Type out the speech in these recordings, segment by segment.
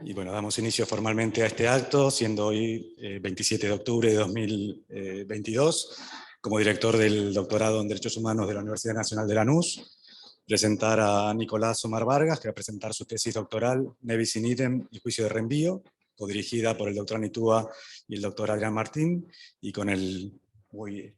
Y bueno, damos inicio formalmente a este acto, siendo hoy 27 de octubre de 2022, como director del doctorado en Derechos Humanos de la Universidad Nacional de Lanús, presentar a Nicolás Omar Vargas, que va a presentar su tesis doctoral, Nevis in idem y juicio de reenvío, codirigida por el doctor Anitúa y el doctor Adrián Martín, y con el muy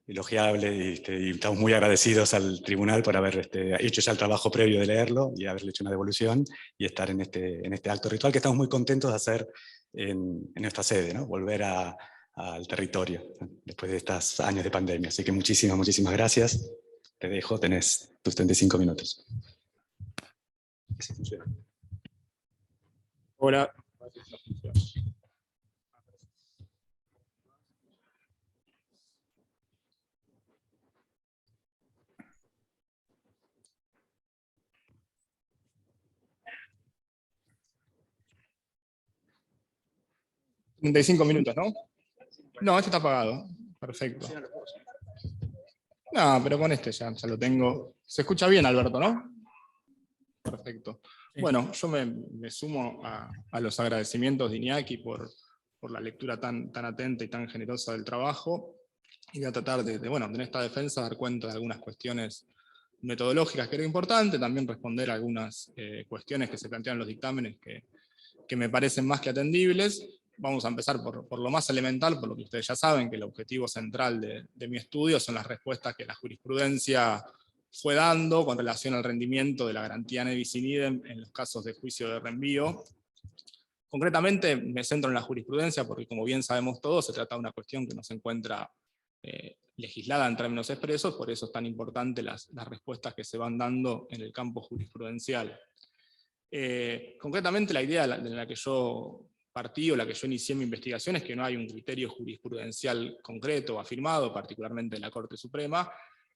elogiable, y estamos muy agradecidos al tribunal por haber hecho ya el trabajo previo de leerlo y haberle hecho una devolución y estar en este acto ritual que estamos muy contentos de hacer en nuestra sede, ¿no? Volver al territorio después de estos años de pandemia. Así que muchísimas gracias. Te dejo, tenés tus 35 minutos. Así funciona. Hola. 35 minutos, ¿no? No, este está apagado. Perfecto. No, pero con este ya lo tengo. Se escucha bien, Alberto, ¿no? Perfecto. Bueno, yo me sumo a los agradecimientos de Iñaki por la lectura tan atenta y tan generosa del trabajo. Y voy a tratar de en esta defensa dar cuenta de algunas cuestiones metodológicas que era importante, también responder a algunas cuestiones que se plantean en los dictámenes que me parecen más que atendibles. Vamos a empezar por lo más elemental, por lo que ustedes ya saben, que el objetivo central de mi estudio son las respuestas que la jurisprudencia fue dando con relación al rendimiento de la garantía Nevis in idem en los casos de juicio de reenvío. Concretamente me centro en la jurisprudencia porque, como bien sabemos todos, se trata de una cuestión que no se encuentra legislada en términos expresos, por eso es tan importante las respuestas que se van dando en el campo jurisprudencial. Concretamente la idea de la que yo partí o la que yo inicié mi investigación es que no hay un criterio jurisprudencial concreto o afirmado, particularmente en la Corte Suprema,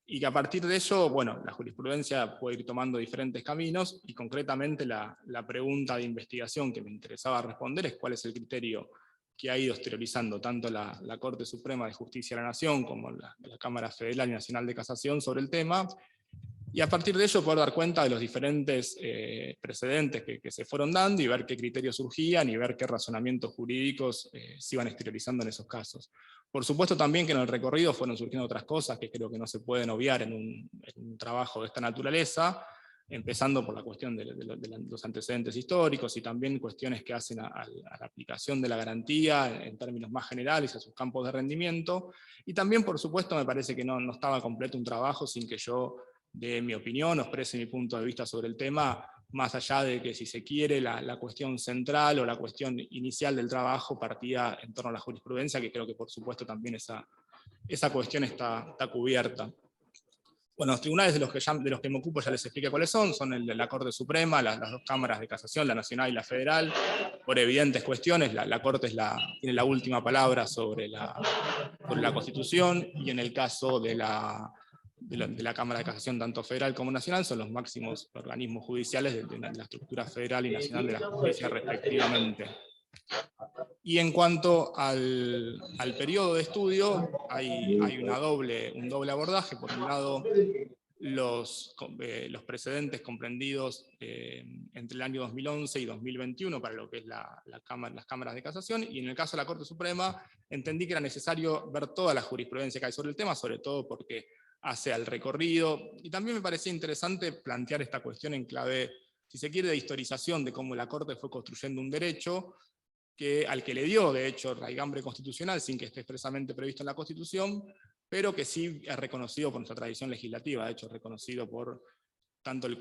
y que a partir de eso, la jurisprudencia puede ir tomando diferentes caminos, y concretamente la pregunta de investigación que me interesaba responder es cuál es el criterio que ha ido exteriorizando tanto la Corte Suprema de Justicia de la Nación como la Cámara Federal y Nacional de Casación sobre el tema, y a partir de ello poder dar cuenta de los diferentes precedentes que se fueron dando y ver qué criterios surgían y ver qué razonamientos jurídicos se iban exteriorizando en esos casos. Por supuesto también que en el recorrido fueron surgiendo otras cosas que creo que no se pueden obviar en un trabajo de esta naturaleza, empezando por la cuestión de los antecedentes históricos y también cuestiones que hacen a la aplicación de la garantía en términos más generales a sus campos de rendimiento, y también por supuesto me parece que no estaba completo un trabajo sin que yo de mi opinión, os exprese mi punto de vista sobre el tema, más allá de que, si se quiere, la cuestión central o la cuestión inicial del trabajo partía en torno a la jurisprudencia, que creo que por supuesto también esa cuestión está cubierta. Bueno, los tribunales de los que me ocupo ya les expliqué cuáles son el de la Corte Suprema, las dos cámaras de casación, la nacional y la federal, por evidentes cuestiones. La Corte tiene la última palabra sobre la Constitución, y en el caso de la Cámara de Casación, tanto federal como nacional, son los máximos organismos judiciales de la estructura federal y nacional de la justicia respectivamente. Y en cuanto al periodo de estudio, hay un doble abordaje. Por un lado, los precedentes comprendidos entre el año 2011 y 2021 para lo que es las cámaras de casación, y en el caso de la Corte Suprema entendí que era necesario ver toda la jurisprudencia que hay sobre el tema, sobre todo porque hace al recorrido, y también me parecía interesante plantear esta cuestión en clave, si se quiere, de historización de cómo la Corte fue construyendo un derecho al que le dio, de hecho, raigambre constitucional, sin que esté expresamente previsto en la Constitución, pero que sí es reconocido por nuestra tradición legislativa, de hecho es reconocido por tanto el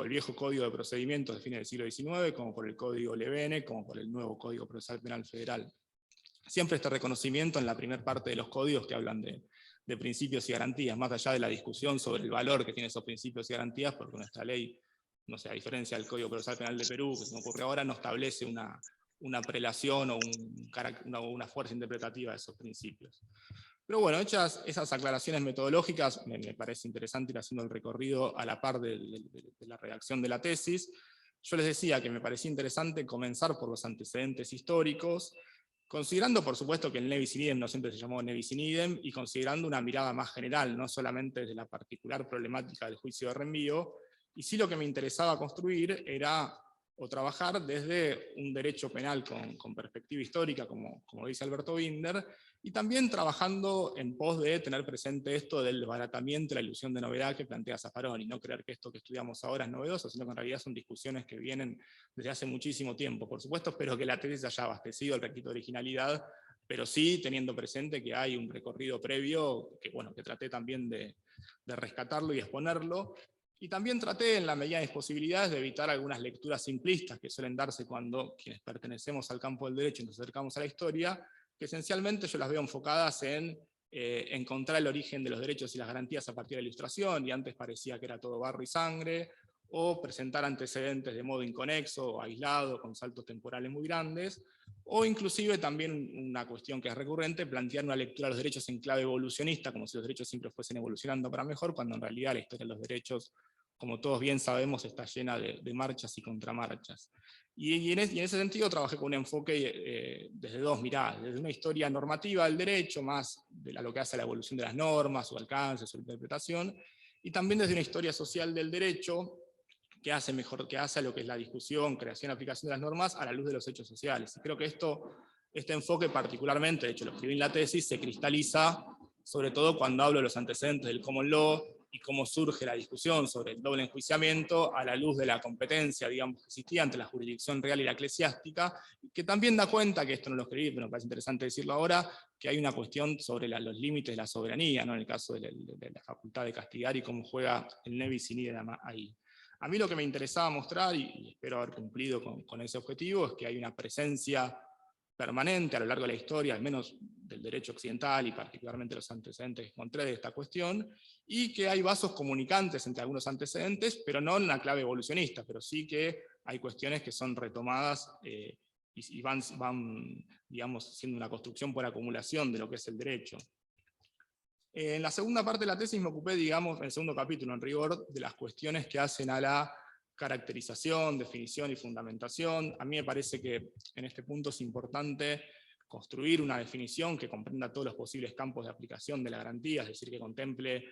viejo Código de Procedimientos de fines del siglo XIX, como por el Código Levene, como por el nuevo Código Procesal Penal Federal. Siempre este reconocimiento en la primera parte de los códigos que hablan de principios y garantías, más allá de la discusión sobre el valor que tienen esos principios y garantías, porque nuestra ley, no sé, a diferencia del Código Procesal Penal de Perú, que se me ocurre ahora, no establece una prelación o una fuerza interpretativa de esos principios. Pero bueno, hechas esas aclaraciones metodológicas, me parece interesante ir haciendo el recorrido a la par de la redacción de la tesis. Yo les decía que me parecía interesante comenzar por los antecedentes históricos, considerando por supuesto que el Nevis in idem no siempre se llamó Nevis in idem, y considerando una mirada más general, no solamente desde la particular problemática del juicio de reenvío, y sí lo que me interesaba construir era o trabajar desde un derecho penal con perspectiva histórica, como dice Alberto Binder, y también trabajando en pos de tener presente esto del desbaratamiento y la ilusión de novedad que plantea Zaffaroni, no creer que esto que estudiamos ahora es novedoso, sino que en realidad son discusiones que vienen desde hace muchísimo tiempo. Por supuesto, espero que la tesis haya abastecido el requisito de originalidad, pero sí teniendo presente que hay un recorrido previo que, bueno, que traté también de rescatarlo y exponerlo. Y también traté, en la medida de mis posibilidades, de evitar algunas lecturas simplistas que suelen darse cuando quienes pertenecemos al campo del derecho y nos acercamos a la historia, que esencialmente yo las veo enfocadas en encontrar el origen de los derechos y las garantías a partir de la Ilustración, y antes parecía que era todo barro y sangre, o presentar antecedentes de modo inconexo o aislado, con saltos temporales muy grandes, o inclusive también una cuestión que es recurrente, plantear una lectura de los derechos en clave evolucionista, como si los derechos siempre fuesen evolucionando para mejor, cuando en realidad la historia de los derechos, como todos bien sabemos, está llena de marchas y contramarchas. Y en ese sentido trabajé con un enfoque desde dos miradas, desde una historia normativa del derecho, más de lo que hace a la evolución de las normas, su alcance, su interpretación, y también desde una historia social del derecho, que hace a lo que es la discusión, creación y aplicación de las normas a la luz de los hechos sociales. Y creo que este enfoque particularmente, de hecho lo escribí en la tesis, se cristaliza sobre todo cuando hablo de los antecedentes del common law y cómo surge la discusión sobre el doble enjuiciamiento a la luz de la competencia, digamos, que existía entre la jurisdicción real y la eclesiástica, que también da cuenta, que esto no lo escribí, pero me parece interesante decirlo ahora, que hay una cuestión sobre los límites de la soberanía, ¿no? En el caso de la facultad de castigar y cómo juega el Nevis in idem ahí. A mí lo que me interesaba mostrar, y espero haber cumplido con ese objetivo, es que hay una presencia permanente a lo largo de la historia, al menos del derecho occidental y particularmente los antecedentes que encontré de esta cuestión, y que hay vasos comunicantes entre algunos antecedentes, pero no en una clave evolucionista, pero sí que hay cuestiones que son retomadas y van, digamos, siendo una construcción por acumulación de lo que es el derecho. En la segunda parte de la tesis me ocupé, digamos, en el segundo capítulo, en rigor, de las cuestiones que hacen a la caracterización, definición y fundamentación. A mí me parece que en este punto es importante construir una definición que comprenda todos los posibles campos de aplicación de la garantía, es decir, que contemple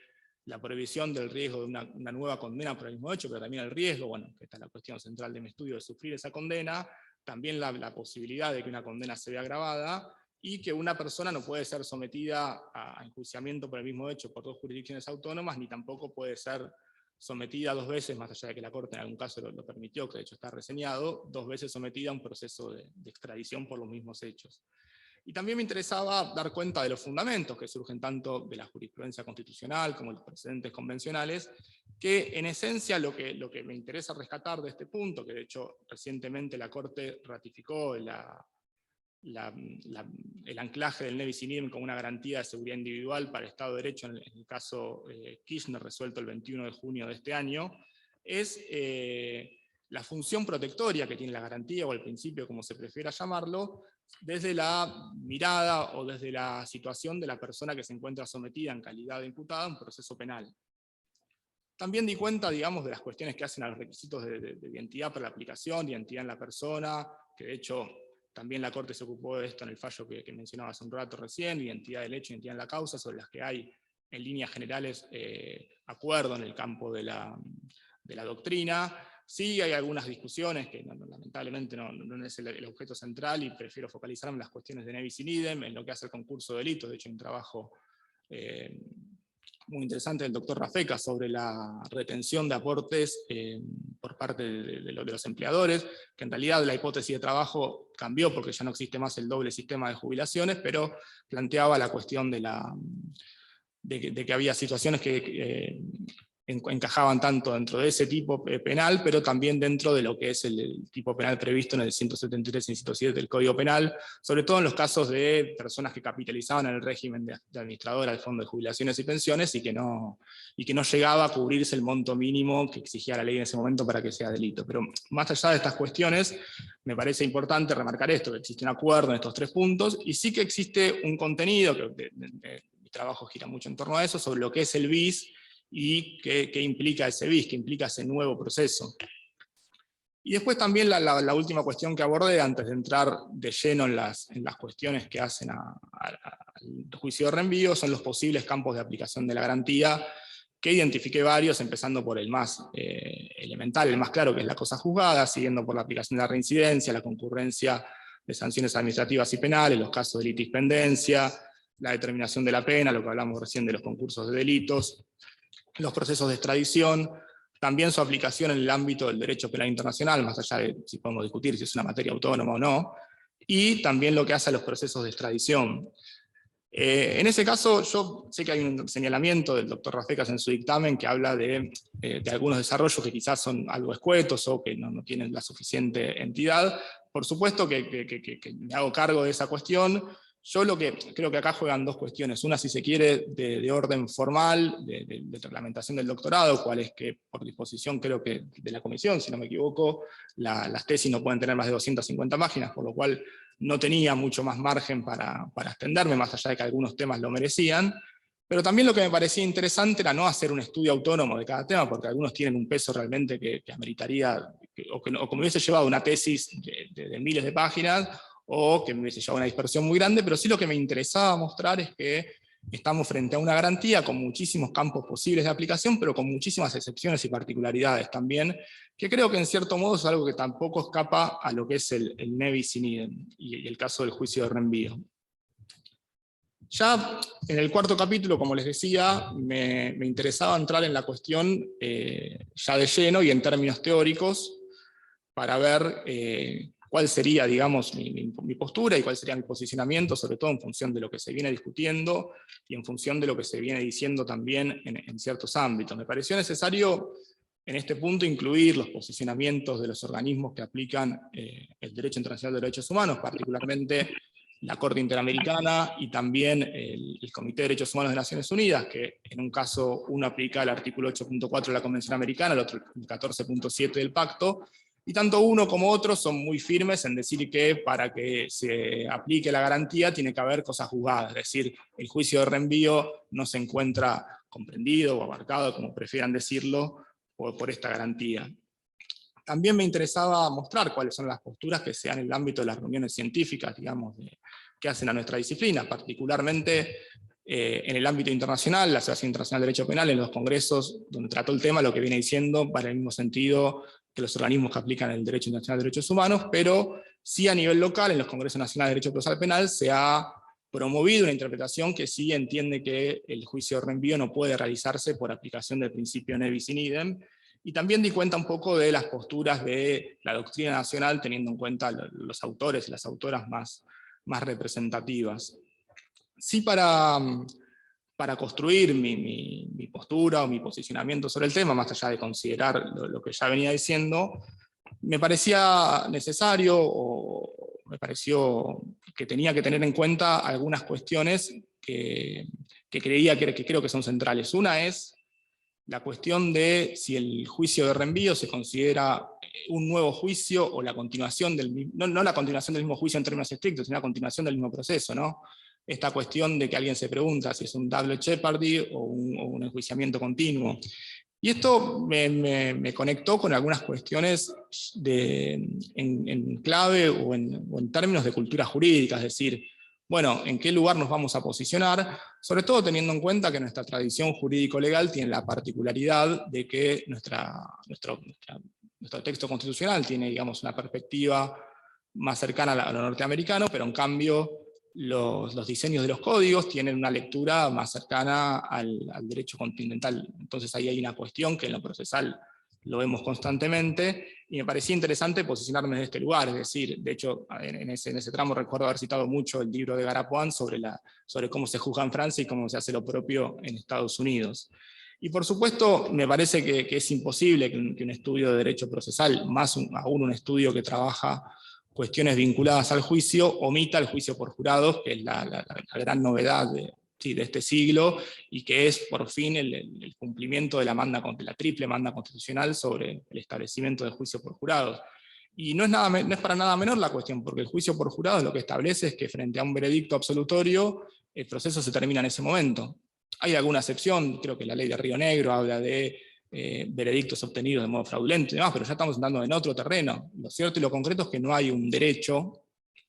la prohibición del riesgo de una nueva condena por el mismo hecho, pero también el riesgo, bueno, que esta es la cuestión central de mi estudio, de sufrir esa condena, también la posibilidad de que una condena se vea agravada, y que una persona no puede ser sometida a enjuiciamiento por el mismo hecho por dos jurisdicciones autónomas, ni tampoco puede ser sometida dos veces, más allá de que la Corte en algún caso lo permitió, que de hecho está reseñado, dos veces sometida a un proceso de extradición por los mismos hechos. Y también me interesaba dar cuenta de los fundamentos que surgen tanto de la jurisprudencia constitucional como de los precedentes convencionales, que en esencia lo que me interesa rescatar de este punto, que de hecho recientemente la Corte ratificó el anclaje del Nevis in idem como una garantía de seguridad individual para el Estado de Derecho en el caso Kirchner, resuelto el 21 de junio de este año, es la función protectoria que tiene la garantía, o el principio, como se prefiera llamarlo, desde la mirada o desde la situación de la persona que se encuentra sometida en calidad de imputada a un proceso penal. También di cuenta, digamos, de las cuestiones que hacen a los requisitos de identidad para la aplicación, identidad en la persona, que de hecho también la Corte se ocupó de esto en el fallo que mencionaba hace un rato recién, identidad del hecho, identidad en la causa, sobre las que hay en líneas generales acuerdo en el campo de la doctrina. Sí hay algunas discusiones que lamentablemente no es el objeto central, y prefiero focalizarme en las cuestiones de Nevis in idem, en lo que hace el concurso de delitos. De hecho hay un trabajo muy interesante del doctor Rafeca sobre la retención de aportes por parte de los empleadores, que en realidad la hipótesis de trabajo cambió porque ya no existe más el doble sistema de jubilaciones, pero planteaba la cuestión de que había situaciones que encajaban tanto dentro de ese tipo penal, pero también dentro de lo que es el tipo penal previsto en el 173 y 107 del Código Penal, sobre todo en los casos de personas que capitalizaban en el régimen de administradora del Fondo de Jubilaciones y Pensiones y que no llegaba a cubrirse el monto mínimo que exigía la ley en ese momento para que sea delito. Pero más allá de estas cuestiones, me parece importante remarcar esto, que existe un acuerdo en estos tres puntos, y sí que existe un contenido, que mi trabajo gira mucho en torno a eso, sobre lo que es el bis, y qué implica ese bis, qué implica ese nuevo proceso. Y después también la última cuestión que abordé, antes de entrar de lleno en las cuestiones que hacen al juicio de reenvío, son los posibles campos de aplicación de la garantía, que identifiqué varios, empezando por el más elemental, el más claro, que es la cosa juzgada, siguiendo por la aplicación de la reincidencia, la concurrencia de sanciones administrativas y penales, los casos de litispendencia, la determinación de la pena, lo que hablamos recién de los concursos de delitos, los procesos de extradición, también su aplicación en el ámbito del derecho penal internacional, más allá de si podemos discutir si es una materia autónoma o no, y también lo que hace a los procesos de extradición. En ese caso, yo sé que hay un señalamiento del doctor Rafecas en su dictamen que habla de algunos desarrollos que quizás son algo escuetos o que no tienen la suficiente entidad. Por supuesto que me hago cargo de esa cuestión. Yo lo que creo que acá juegan dos cuestiones. Una, si se quiere, de orden formal, de reglamentación del doctorado, cual es que por disposición creo que de la comisión, si no me equivoco, las tesis no pueden tener más de 250 páginas, por lo cual no tenía mucho más margen para extenderme, más allá de que algunos temas lo merecían. Pero también lo que me parecía interesante era no hacer un estudio autónomo de cada tema, porque algunos tienen un peso realmente que ameritaría, o como hubiese llevado una tesis de miles de páginas, o que me hubiese llevado una dispersión muy grande, pero sí lo que me interesaba mostrar es que estamos frente a una garantía con muchísimos campos posibles de aplicación, pero con muchísimas excepciones y particularidades también, que creo que en cierto modo es algo que tampoco escapa a lo que es el ne bis in idem y el caso del juicio de reenvío. Ya en el cuarto capítulo, como les decía, me interesaba entrar en la cuestión ya de lleno y en términos teóricos, para ver cuál sería, digamos, mi postura y cuál sería mi posicionamiento, sobre todo en función de lo que se viene discutiendo y en función de lo que se viene diciendo también en ciertos ámbitos. Me pareció necesario en este punto incluir los posicionamientos de los organismos que aplican el derecho internacional de derechos humanos, particularmente la Corte Interamericana y también el Comité de Derechos Humanos de Naciones Unidas, que en un caso uno aplica el artículo 8.4 de la Convención Americana, el otro el 14.7 del Pacto, y tanto uno como otro son muy firmes en decir que para que se aplique la garantía tiene que haber cosas juzgadas, es decir, el juicio de reenvío no se encuentra comprendido o abarcado, como prefieran decirlo, por esta garantía. También me interesaba mostrar cuáles son las posturas que se dan en el ámbito de las reuniones científicas, digamos, que hacen a nuestra disciplina, particularmente en el ámbito internacional, la Asociación Internacional de Derecho Penal, en los congresos donde trató el tema, lo que viene diciendo va en el mismo sentido que los organismos que aplican el Derecho Internacional de Derechos Humanos, pero sí a nivel local, en los Congresos Nacionales de Derecho Procesal Penal, se ha promovido una interpretación que sí entiende que el juicio de reenvío no puede realizarse por aplicación del principio ne bis in idem, y también di cuenta un poco de las posturas de la doctrina nacional, teniendo en cuenta los autores y las autoras más representativas. Sí, para construir mi postura o mi posicionamiento sobre el tema, más allá de considerar lo que ya venía diciendo, me parecía necesario, o me pareció que tenía que tener en cuenta algunas cuestiones que creo que son centrales. Una es la cuestión de si el juicio de reenvío se considera un nuevo juicio o la continuación del mismo, no la continuación del mismo juicio en términos estrictos, sino la continuación del mismo proceso, ¿no? Esta cuestión de que alguien se pregunta si es un double jeopardy o un enjuiciamiento continuo. Y esto me conectó con algunas cuestiones en clave o en términos de cultura jurídica, es decir, bueno, ¿en qué lugar nos vamos a posicionar? Sobre todo teniendo en cuenta que nuestra tradición jurídico-legal tiene la particularidad de que nuestro texto constitucional tiene, digamos, una perspectiva más cercana a lo norteamericano, pero en cambio los diseños de los códigos tienen una lectura más cercana al derecho continental. Entonces ahí hay una cuestión que en lo procesal lo vemos constantemente, y me parecía interesante posicionarme en este lugar, es decir, de hecho, en ese tramo recuerdo haber citado mucho el libro de Garapuan sobre cómo se juzga en Francia y cómo se hace lo propio en Estados Unidos. Y por supuesto, me parece que es imposible que un estudio de derecho procesal, más aún un estudio que trabaja cuestiones vinculadas al juicio, omita el juicio por jurados, que es la gran novedad de este siglo, y que es por fin el cumplimiento de la triple manda constitucional sobre el establecimiento del juicio por jurados. Y no es para nada menor la cuestión, porque el juicio por jurados lo que establece es que frente a un veredicto absolutorio, el proceso se termina en ese momento. Hay alguna excepción, creo que la ley de Río Negro habla de veredictos obtenidos de modo fraudulento y demás, pero ya estamos andando en otro terreno. Lo cierto y lo concreto es que no hay un derecho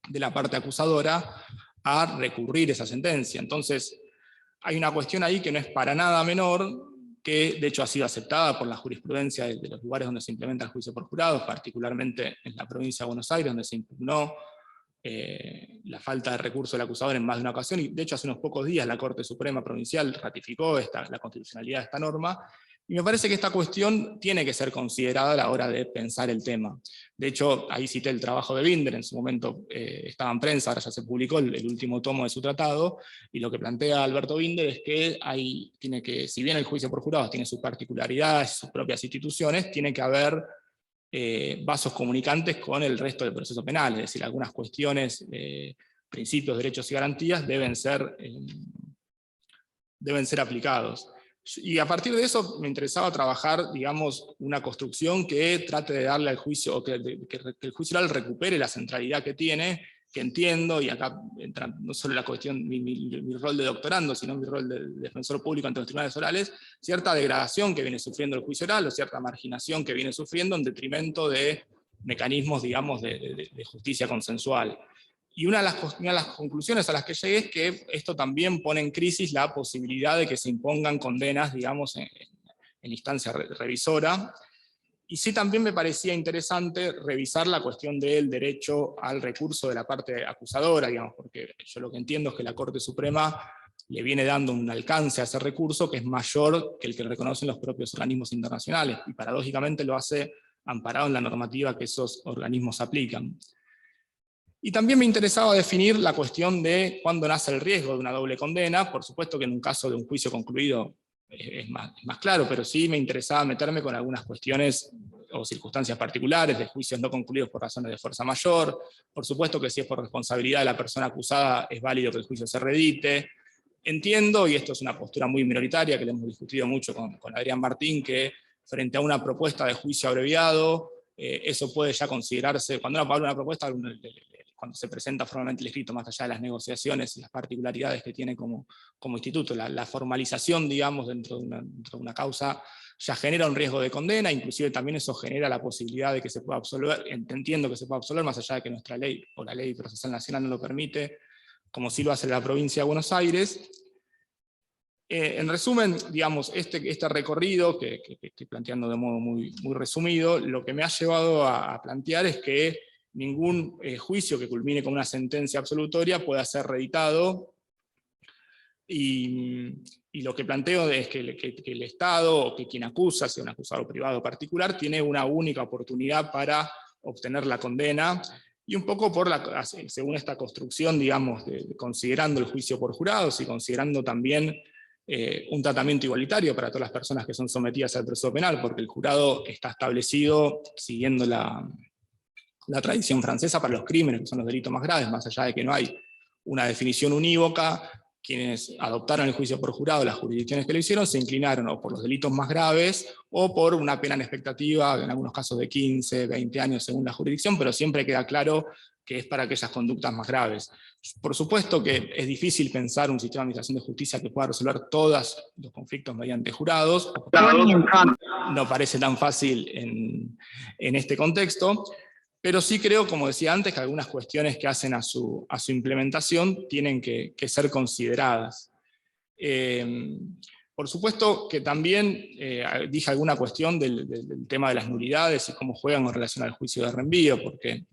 de la parte acusadora a recurrir esa sentencia. Entonces, hay una cuestión ahí que no es para nada menor, que de hecho ha sido aceptada por la jurisprudencia de los lugares donde se implementa el juicio por jurados, particularmente en la provincia de Buenos Aires, donde se impugnó la falta de recurso del acusador en más de una ocasión, y de hecho hace unos pocos días la Corte Suprema Provincial ratificó la constitucionalidad de esta norma, y me parece que esta cuestión tiene que ser considerada a la hora de pensar el tema. De hecho, ahí cité el trabajo de Binder, en su momento estaba en prensa, ahora ya se publicó el último tomo de su tratado, y lo que plantea Alberto Binder es que si bien el juicio por jurados tiene sus particularidades, sus propias instituciones, tiene que haber vasos comunicantes con el resto del proceso penal, es decir, algunas cuestiones, principios, derechos y garantías deben ser aplicados. Y a partir de eso me interesaba trabajar, digamos, una construcción que trate de darle al juicio, o que el juicio oral recupere la centralidad que tiene, que entiendo, y acá entra no solo la cuestión, mi rol de doctorando, sino mi rol de defensor público ante los tribunales orales, cierta degradación que viene sufriendo el juicio oral, o cierta marginación que viene sufriendo en detrimento de mecanismos, digamos, de justicia consensual. Y una de las conclusiones a las que llegué es que esto también pone en crisis la posibilidad de que se impongan condenas, digamos, en instancia revisora. Y sí también me parecía interesante revisar la cuestión del derecho al recurso de la parte acusadora, digamos, porque yo lo que entiendo es que la Corte Suprema le viene dando un alcance a ese recurso que es mayor que el que reconocen los propios organismos internacionales, y paradójicamente lo hace amparado en la normativa que esos organismos aplican. Y también me interesaba definir la cuestión de cuándo nace el riesgo de una doble condena. Por supuesto que en un caso de un juicio concluido es más claro, pero sí me interesaba meterme con algunas cuestiones o circunstancias particulares de juicios no concluidos por razones de fuerza mayor. Por supuesto que si es por responsabilidad de la persona acusada es válido que el juicio se redite. Entiendo, y esto es una postura muy minoritaria que le hemos discutido mucho con Adrián Martín, que frente a una propuesta de juicio abreviado, eso puede ya considerarse, cuando uno habla de una propuesta, cuando se presenta formalmente el escrito, más allá de las negociaciones y las particularidades que tiene como instituto, la formalización, digamos, dentro de una causa, ya genera un riesgo de condena, inclusive también eso genera la posibilidad de que se pueda absolver, entiendo que se pueda absolver, más allá de que nuestra ley, o la ley procesal nacional no lo permite, como sí lo hace la provincia de Buenos Aires. En resumen, digamos, este recorrido, que estoy planteando de modo muy resumido, lo que me ha llevado a plantear es que ningún juicio que culmine con una sentencia absolutoria pueda ser reeditado, y lo que planteo es que el Estado, o que quien acusa, sea un acusador privado o particular, tiene una única oportunidad para obtener la condena, y un poco según esta construcción, digamos, considerando el juicio por jurados y considerando también un tratamiento igualitario para todas las personas que son sometidas al proceso penal, porque el jurado está establecido siguiendo la tradición francesa para los crímenes, que son los delitos más graves, más allá de que no hay una definición unívoca. Quienes adoptaron el juicio por jurado, las jurisdicciones que lo hicieron, se inclinaron o por los delitos más graves, o por una pena en expectativa, en algunos casos de 15, 20 años según la jurisdicción, pero siempre queda claro que es para aquellas conductas más graves. Por supuesto que es difícil pensar un sistema de administración de justicia que pueda resolver todos los conflictos mediante jurados. No parece tan fácil en este contexto, pero sí creo, como decía antes, que algunas cuestiones que hacen a su implementación tienen que ser consideradas. Por supuesto que también dije alguna cuestión del tema de las nulidades y cómo juegan en relación al juicio de reenvío, porque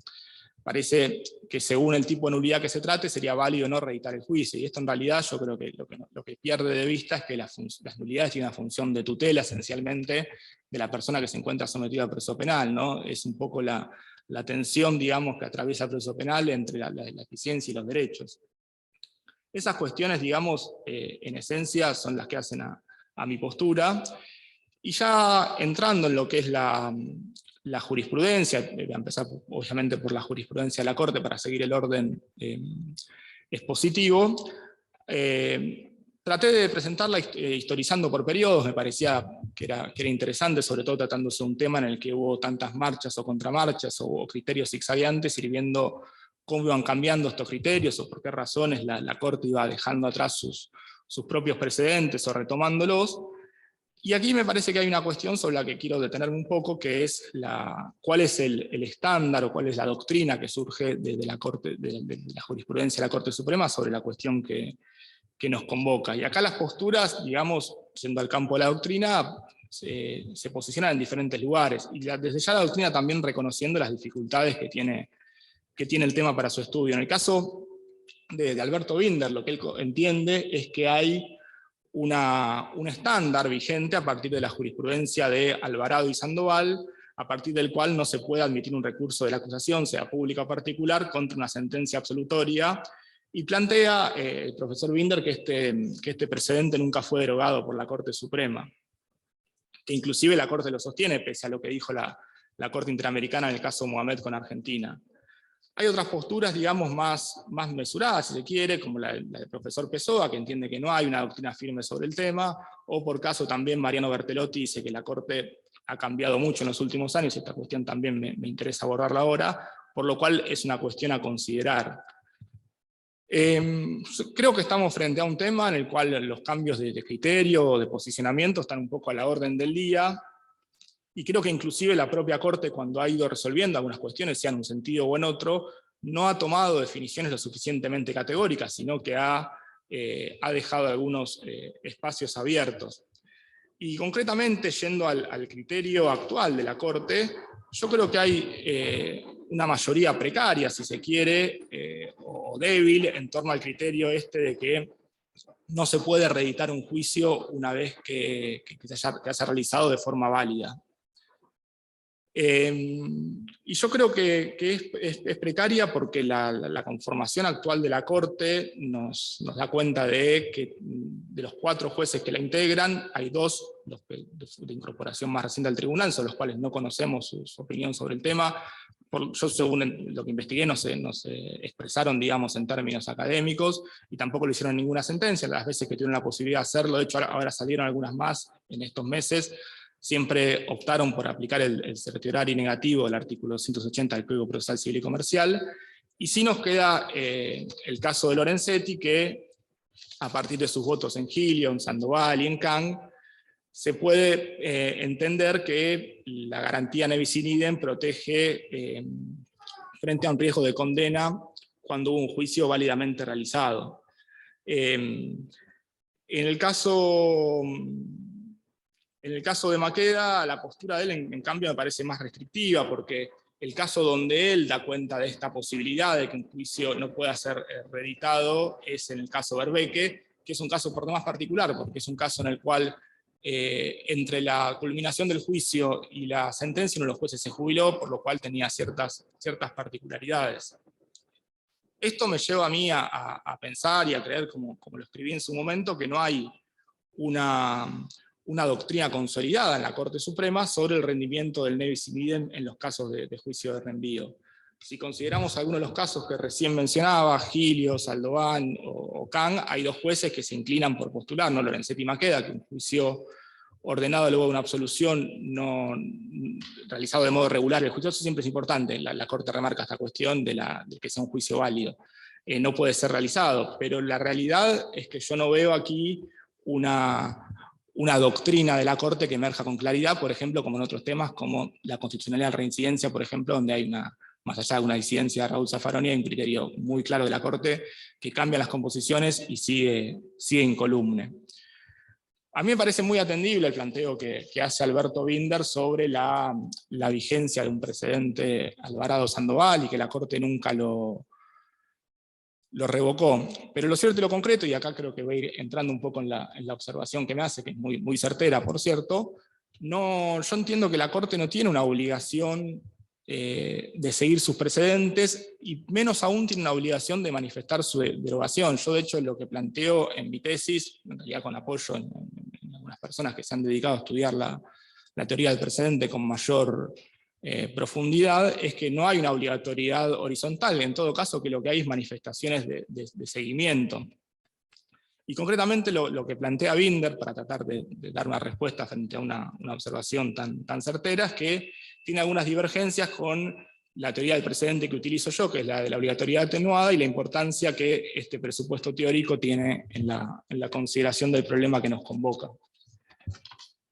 parece que según el tipo de nulidad que se trate, sería válido no reeditar el juicio, y esto en realidad yo creo que lo que pierde de vista es que las nulidades tienen una función de tutela, esencialmente, de la persona que se encuentra sometida al proceso penal, ¿no? Es un poco la tensión, digamos, que atraviesa el proceso penal entre la eficiencia y los derechos. Esas cuestiones, digamos, en esencia son las que hacen a mi postura, y ya entrando en lo que es la jurisprudencia, voy a empezar obviamente por la jurisprudencia de la Corte para seguir el orden expositivo, traté de presentarla historizando por periodos. Me parecía que era interesante, sobre todo tratándose de un tema en el que hubo tantas marchas o contramarchas o criterios zigzagueantes, ir viendo cómo iban cambiando estos criterios o por qué razones la Corte iba dejando atrás sus propios precedentes o retomándolos. Y aquí me parece que hay una cuestión sobre la que quiero detenerme un poco, que es cuál es el estándar o cuál es la doctrina que surge de la jurisprudencia de la Corte Suprema sobre la cuestión que nos convoca. Y acá las posturas, digamos, yendo al campo de la doctrina, se posicionan en diferentes lugares, y desde ya la doctrina también reconociendo las dificultades que tiene el tema para su estudio. En el caso de Alberto Binder, lo que él entiende es que hay un estándar vigente a partir de la jurisprudencia de Alvarado y Sandoval, a partir del cual no se puede admitir un recurso de la acusación, sea pública o particular, contra una sentencia absolutoria, y plantea el profesor Binder que este precedente nunca fue derogado por la Corte Suprema, que inclusive la Corte lo sostiene, pese a lo que dijo la Corte Interamericana en el caso Mohamed con Argentina. Hay otras posturas, digamos, más mesuradas, si se quiere, como la del profesor Pessoa, que entiende que no hay una doctrina firme sobre el tema, o por caso también Mariano Bertelotti dice que la Corte ha cambiado mucho en los últimos años, y esta cuestión también me interesa abordarla ahora, por lo cual es una cuestión a considerar. Creo que estamos frente a un tema en el cual los cambios de criterio o de posicionamiento están un poco a la orden del día, y creo que inclusive la propia Corte, cuando ha ido resolviendo algunas cuestiones, sea en un sentido o en otro, no ha tomado definiciones lo suficientemente categóricas, sino que ha dejado algunos espacios abiertos. Y concretamente, yendo al criterio actual de la Corte, yo creo que hay una mayoría precaria, si se quiere, o débil, en torno al criterio de que no se puede reeditar un juicio una vez que se haya realizado de forma válida. Y yo creo que es precaria porque la conformación actual de la Corte nos da cuenta de que de los 4 jueces que la integran, hay 2 de incorporación más reciente al tribunal, sobre los cuales no conocemos su opinión sobre el tema. Yo, según lo que investigué, no se expresaron, digamos, en términos académicos, y tampoco le hicieron ninguna sentencia. Las veces que tuvieron la posibilidad de hacerlo, de hecho ahora salieron algunas más en estos meses, siempre optaron por aplicar el certiorari negativo del artículo 180 del Código Procesal Civil y Comercial, y sí nos queda el caso de Lorenzetti, que a partir de sus votos en Giglio, en Sandoval y en Kang, se puede entender que la garantía ne bis in idem protege frente a un riesgo de condena cuando hubo un juicio válidamente realizado. En el caso de Maqueda, la postura de él, en cambio, me parece más restrictiva, porque el caso donde él da cuenta de esta posibilidad de que un juicio no pueda ser reeditado es en el caso Berbeque, que es un caso por demás particular, porque es un caso en el cual entre la culminación del juicio y la sentencia, uno de los jueces se jubiló, por lo cual tenía ciertas particularidades. Esto me lleva a mí a pensar y a creer, como lo escribí en su momento, que no hay una doctrina consolidada en la Corte Suprema sobre el rendimiento del ne bis in idem en los casos de juicio de reenvío. Si consideramos algunos de los casos que recién mencionaba, Giglio, Saldovan o Kang, hay 2 jueces que se inclinan por postular, ¿no? Lorenzetti y Maqueda, que un juicio ordenado luego de una absolución no realizado de modo regular, el juicio siempre es importante, la Corte remarca esta cuestión de que sea un juicio válido, no puede ser realizado, pero la realidad es que yo no veo aquí una doctrina de la Corte que emerja con claridad, por ejemplo, como en otros temas, como la constitucionalidad de reincidencia, por ejemplo, donde hay más allá de una disidencia de Raúl Zaffaroni, hay un criterio muy claro de la Corte que cambia las composiciones y sigue incolume. A mí me parece muy atendible el planteo que hace Alberto Binder sobre la vigencia de un precedente Alvarado-Sandoval y que la Corte nunca lo revocó. Pero lo cierto y lo concreto, y acá creo que voy a ir entrando un poco en la observación que me hace, que es muy, muy certera, por cierto, yo entiendo que la Corte no tiene una obligación de seguir sus precedentes, y menos aún tiene una obligación de manifestar su derogación. Yo, de hecho, lo que planteo en mi tesis, en realidad con apoyo en algunas personas que se han dedicado a estudiar la teoría del precedente con mayor profundidad, es que no hay una obligatoriedad horizontal, en todo caso que lo que hay es manifestaciones de seguimiento. Y concretamente lo que plantea Binder, para tratar de dar una respuesta frente a una observación tan certera, es que tiene algunas divergencias con la teoría del precedente que utilizo yo, que es la de la obligatoriedad atenuada, y la importancia que este presupuesto teórico tiene en la consideración del problema que nos convoca.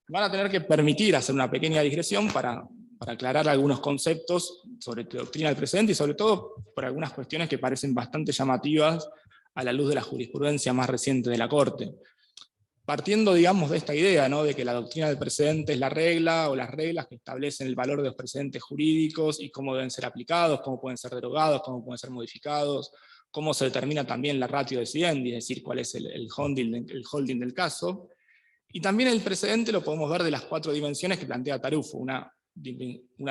Van a tener que permitir hacer una pequeña digresión para aclarar algunos conceptos sobre doctrina del precedente, y sobre todo por algunas cuestiones que parecen bastante llamativas a la luz de la jurisprudencia más reciente de la Corte. partiendo, digamos, de esta idea, ¿no?, de que la doctrina del precedente es la regla, o las reglas que establecen el valor de los precedentes jurídicos y cómo deben ser aplicados, cómo pueden ser derogados, cómo pueden ser modificados, cómo se determina también la ratio decidendi, es decir, cuál es el holding del caso. Y también el precedente lo podemos ver de las 4 dimensiones que plantea Tarufo, una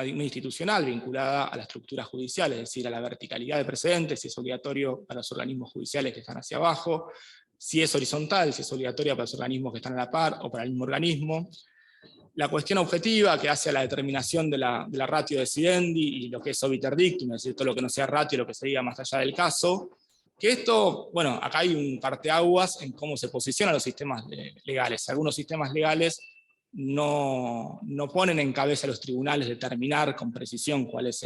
institucional vinculada a la estructura judicial, es decir, a la verticalidad del precedente, si es obligatorio para los organismos judiciales que están hacia abajo, si es horizontal, si es obligatoria para los organismos que están a la par o para el mismo organismo. La cuestión objetiva, que hace a la determinación de la ratio decidendi y lo que es obiter dictum, es decir, todo lo que no sea ratio, lo que se diga más allá del caso. Que esto, bueno, acá hay un parteaguas en cómo se posicionan los sistemas legales. Algunos sistemas legales no ponen en cabeza a los tribunales determinar con precisión cuál es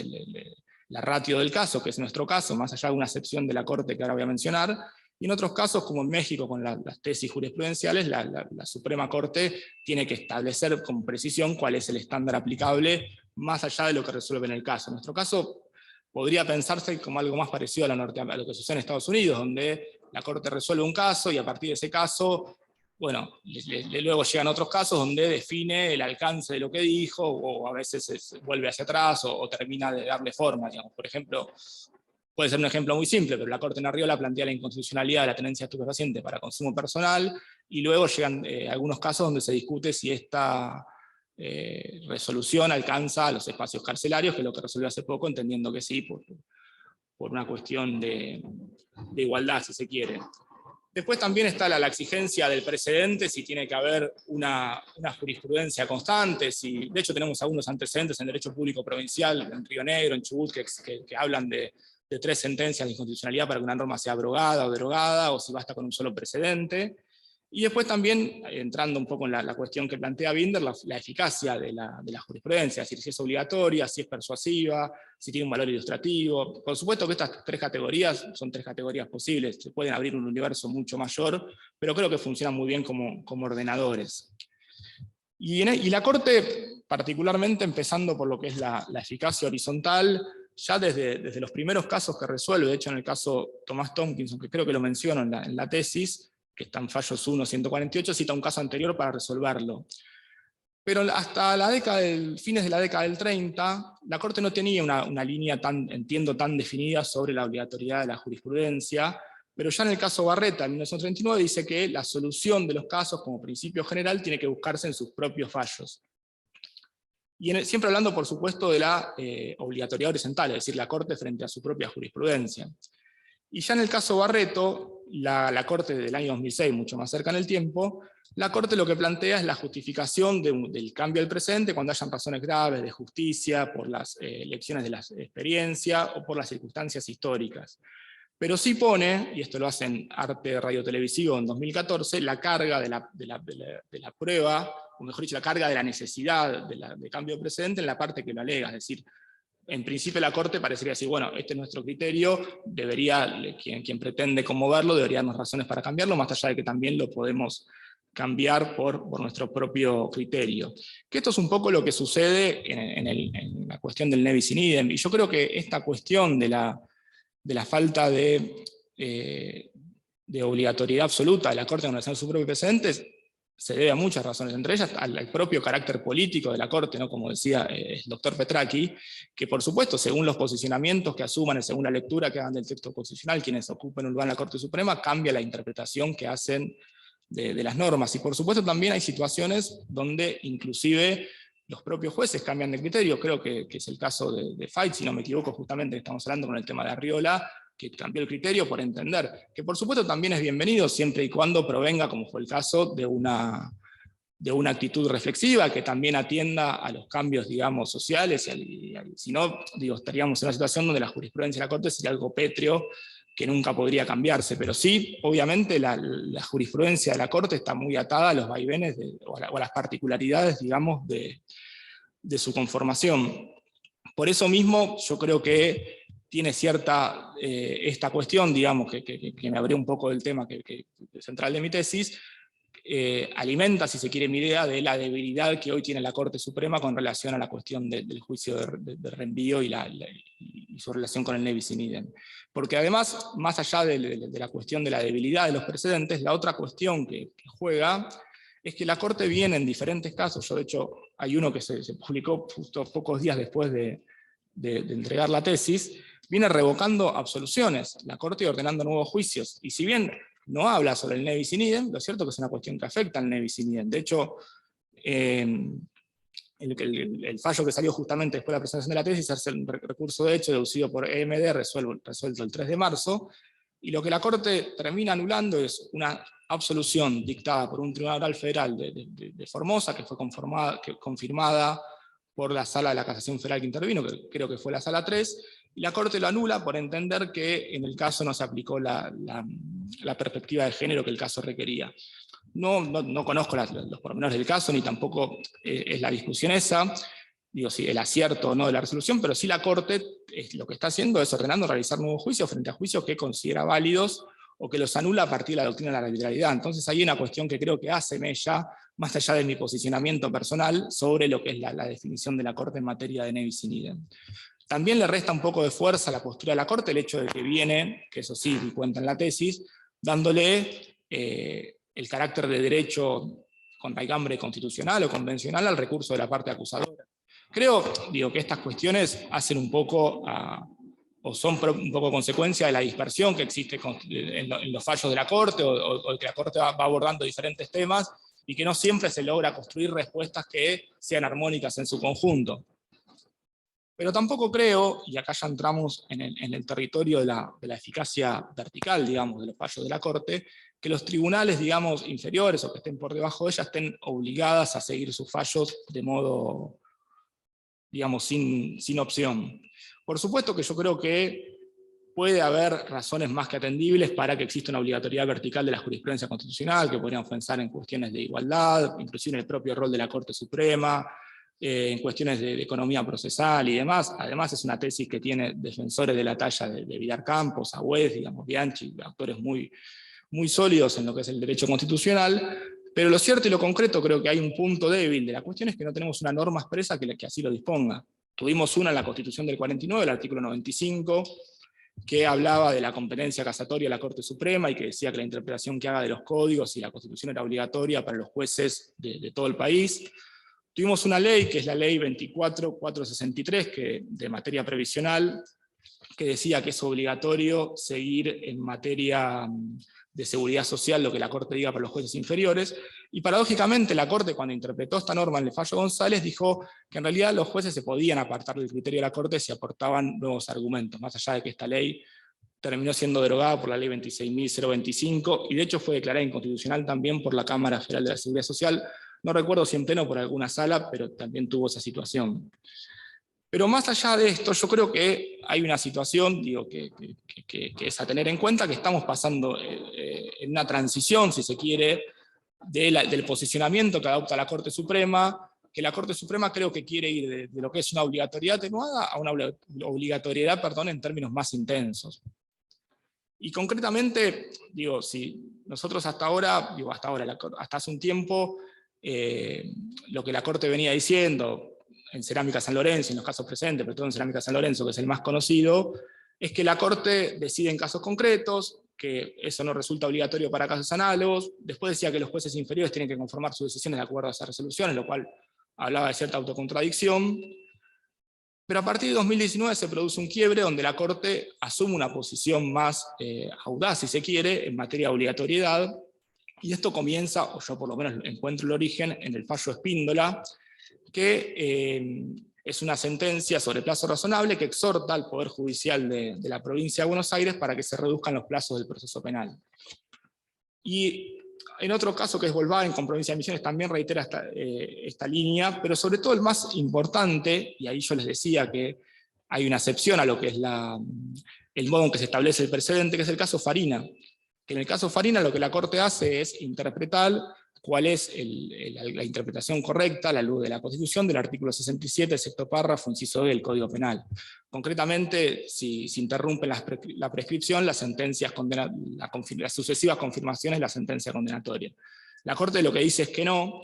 la ratio del caso, que es nuestro caso, más allá de una excepción de la Corte que ahora voy a mencionar. Y en otros casos, como en México con las tesis jurisprudenciales, la Suprema Corte tiene que establecer con precisión cuál es el estándar aplicable, más allá de lo que resuelve en el caso. En nuestro caso podría pensarse como algo más parecido a lo que sucede en Estados Unidos, donde la Corte resuelve un caso y a partir de ese caso, bueno, luego llegan otros casos donde define el alcance de lo que dijo, o a veces vuelve hacia atrás o termina de darle forma, digamos. Por ejemplo, puede ser un ejemplo muy simple, pero la Corte en Arriola plantea la inconstitucionalidad de la tenencia de estupefacientes para consumo personal, y luego llegan algunos casos donde se discute si esta resolución alcanza los espacios carcelarios, que es lo que resolvió hace poco, entendiendo que sí, por una cuestión de igualdad, si se quiere. Después también está la exigencia del precedente, si tiene que haber una jurisprudencia constante, si, de hecho tenemos algunos antecedentes en derecho público provincial, en Río Negro, en Chubut, que hablan de 3 sentencias de inconstitucionalidad para que una norma sea abrogada o derogada, o si basta con un solo precedente. Y después también, entrando un poco en la cuestión que plantea Binder, la eficacia de la jurisprudencia, es decir, si es obligatoria, si es persuasiva, si tiene un valor ilustrativo. Por supuesto que estas 3 categorías son 3 categorías posibles, se pueden abrir un universo mucho mayor, pero creo que funcionan muy bien como ordenadores. Y la Corte, particularmente empezando por lo que es la eficacia horizontal, ya desde los primeros casos que resuelve, de hecho en el caso Thomas Tompkinson, que creo que lo menciono en la tesis, que está en Fallos 1.148, cita un caso anterior para resolverlo. Pero hasta fines de la década del 30, la Corte no tenía una línea tan definida sobre la obligatoriedad de la jurisprudencia, pero ya en el caso Barreta, en 1939, dice que la solución de los casos, como principio general, tiene que buscarse en sus propios fallos. Y siempre hablando, por supuesto, de la obligatoriedad horizontal, es decir, la Corte frente a su propia jurisprudencia. Y ya en el caso Barreto, la Corte del año 2006, mucho más cerca en el tiempo, la Corte lo que plantea es la justificación del cambio del precedente cuando hayan razones graves de justicia, por las lecciones de la experiencia o por las circunstancias históricas. Pero sí pone, y esto lo hace en Arte Radio Televisivo en 2014, la carga de la prueba, o mejor dicho, la carga de la necesidad de cambio de precedente en la parte que lo alega, es decir, en principio la Corte parecería decir, bueno, este es nuestro criterio, quien pretende conmoverlo debería darnos razones para cambiarlo, más allá de que también lo podemos cambiar por nuestro propio criterio. Que esto es un poco lo que sucede en la cuestión del ne bis in idem, y yo creo que esta cuestión de la falta de obligatoriedad absoluta de la Corte en relación a sus propios precedentes se debe a muchas razones, entre ellas al propio carácter político de la Corte, ¿no? Como decía el doctor Petracchi, que por supuesto, según los posicionamientos que asuman, según la lectura que hagan del texto constitucional, quienes ocupen un lugar en la Corte Suprema, cambia la interpretación que hacen de las normas. Y por supuesto también hay situaciones donde inclusive los propios jueces cambian de criterio. Creo que es el caso de Fait, si no me equivoco, justamente que estamos hablando con el tema de Arriola, que cambió el criterio por entender, que por supuesto también es bienvenido siempre y cuando provenga, como fue el caso, de una actitud reflexiva, que también atienda a los cambios, digamos, sociales, y si no, estaríamos en una situación donde la jurisprudencia de la Corte sería algo pétreo, que nunca podría cambiarse, pero sí, obviamente, la jurisprudencia de la Corte está muy atada a los vaivenes o a las particularidades, digamos, de su conformación. Por eso mismo, yo creo que tiene cierta, esta cuestión, digamos, que me abrió un poco del tema central de mi tesis, alimenta, si se quiere, mi idea de la debilidad que hoy tiene la Corte Suprema con relación a la cuestión del juicio de reenvío y y su relación con el ne bis in idem. Porque además, más allá de la cuestión de la debilidad de los precedentes, la otra cuestión que juega es que la Corte viene en diferentes casos. Yo, de hecho, hay uno que se publicó justo pocos días después de entregar la tesis, viene revocando absoluciones, la Corte ordenando nuevos juicios, y si bien no habla sobre el ne bis in idem, lo cierto es que es una cuestión que afecta al ne bis in idem. De hecho, el fallo que salió justamente después de la presentación de la tesis es el recurso de hecho deducido por EMD, resuelto el 3 de marzo, y lo que la Corte termina anulando es una absolución dictada por un tribunal oral federal de Formosa, que fue confirmada por la Sala de la Casación Federal que intervino, que creo que fue la Sala 3, y la Corte lo anula por entender que en el caso no se aplicó la perspectiva de género que el caso requería. No conozco los pormenores del caso, ni tampoco es la discusión esa, digo, si el acierto o no de la resolución, pero sí la Corte lo que está haciendo es ordenando realizar nuevos juicios frente a juicios que considera válidos o que los anula a partir de la doctrina de la arbitrariedad. Entonces hay una cuestión que creo que hace mella, más allá de mi posicionamiento personal, sobre lo que es la definición de la Corte en materia de ne bis in idem. También le resta un poco de fuerza a la postura de la Corte el hecho de que viene, que eso sí cuenta en la tesis, dándole el carácter de derecho con raigambre constitucional o convencional al recurso de la parte acusadora. Creo, que estas cuestiones hacen un poco, o son un poco consecuencia de la dispersión que existe en los fallos de la Corte, o que la Corte va abordando diferentes temas, y que no siempre se logra construir respuestas que sean armónicas en su conjunto. Pero tampoco creo, y acá ya entramos en el territorio de la eficacia vertical, digamos, de los fallos de la Corte, que los tribunales, digamos, inferiores o que estén por debajo de ella estén obligadas a seguir sus fallos de modo, digamos, sin opción. Por supuesto que yo creo que puede haber razones más que atendibles para que exista una obligatoriedad vertical de la jurisprudencia constitucional, que podríamos pensar en cuestiones de igualdad, inclusive en el propio rol de la Corte Suprema, en cuestiones de economía procesal y demás. Además es una tesis que tiene defensores de la talla de Vidal Campos, Agüez, digamos, Bianchi, actores muy sólidos en lo que es el derecho constitucional, pero lo cierto y lo concreto creo que hay un punto débil de la cuestión, es que no tenemos una norma expresa que así lo disponga. Tuvimos una en la Constitución del 49, el artículo 95, que hablaba de la competencia casatoria de la Corte Suprema y que decía que la interpretación que haga de los códigos y la Constitución era obligatoria para los jueces de todo el país. Tuvimos una ley, que es la ley 24.463, de materia previsional, que decía que es obligatorio seguir en materia de seguridad social lo que la Corte diga para los jueces inferiores, y paradójicamente la Corte, cuando interpretó esta norma en el fallo González, dijo que en realidad los jueces se podían apartar del criterio de la Corte si aportaban nuevos argumentos, más allá de que esta ley terminó siendo derogada por la ley 26.025, y de hecho fue declarada inconstitucional también por la Cámara Federal de la Seguridad Social. No recuerdo si en pleno por alguna sala, pero también tuvo esa situación. Pero más allá de esto, yo creo que hay una situación, que es a tener en cuenta, que estamos pasando en una transición, si se quiere, del posicionamiento que adopta la Corte Suprema, que la Corte Suprema creo que quiere ir de lo que es una obligatoriedad atenuada a una obligatoriedad, en términos más intensos. Y concretamente, si nosotros hasta hace un tiempo, lo que la Corte venía diciendo, en Cerámica San Lorenzo, en los casos presentes, pero todo en Cerámica San Lorenzo, que es el más conocido, es que la Corte decide en casos concretos, que eso no resulta obligatorio para casos análogos. Después decía que los jueces inferiores tienen que conformar sus decisiones de acuerdo a esas resoluciones, lo cual hablaba de cierta autocontradicción. Pero a partir de 2019 se produce un quiebre donde la Corte asume una posición más audaz, si se quiere, en materia de obligatoriedad, y esto comienza, o yo por lo menos encuentro el origen, en el fallo Espíndola, que es una sentencia sobre plazo razonable que exhorta al Poder Judicial de la provincia de Buenos Aires para que se reduzcan los plazos del proceso penal. Y en otro caso, que es Volkswagen con provincia de Misiones, también reitera esta línea, pero sobre todo el más importante, y ahí yo les decía que hay una excepción a lo que es el modo en que se establece el precedente, que es el caso Farina, que en el caso Farina lo que la Corte hace es interpretar cuál es la interpretación correcta a la luz de la Constitución del artículo 67, sexto párrafo, inciso B del Código Penal. Concretamente, si interrumpe la prescripción, las sucesivas confirmaciones de la sentencia condenatoria. La Corte lo que dice es que no,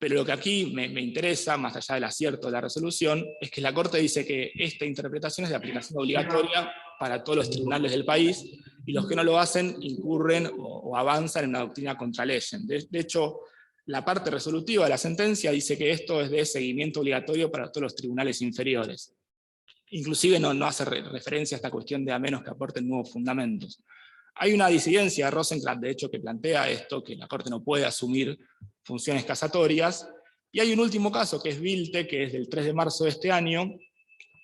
Pero lo que aquí me interesa, más allá del acierto de la resolución, es que la Corte dice que esta interpretación es de aplicación obligatoria para todos los tribunales del país, y los que no lo hacen incurren o avanzan en una doctrina contra leyes. De hecho, la parte resolutiva de la sentencia dice que esto es de seguimiento obligatorio para todos los tribunales inferiores. Inclusive no hace referencia a esta cuestión de a menos que aporten nuevos fundamentos. Hay una disidencia de Rosenkrantz, de hecho, que plantea esto, que la Corte no puede asumir funciones casatorias, y hay un último caso que es Vilte, que es del 3 de marzo de este año,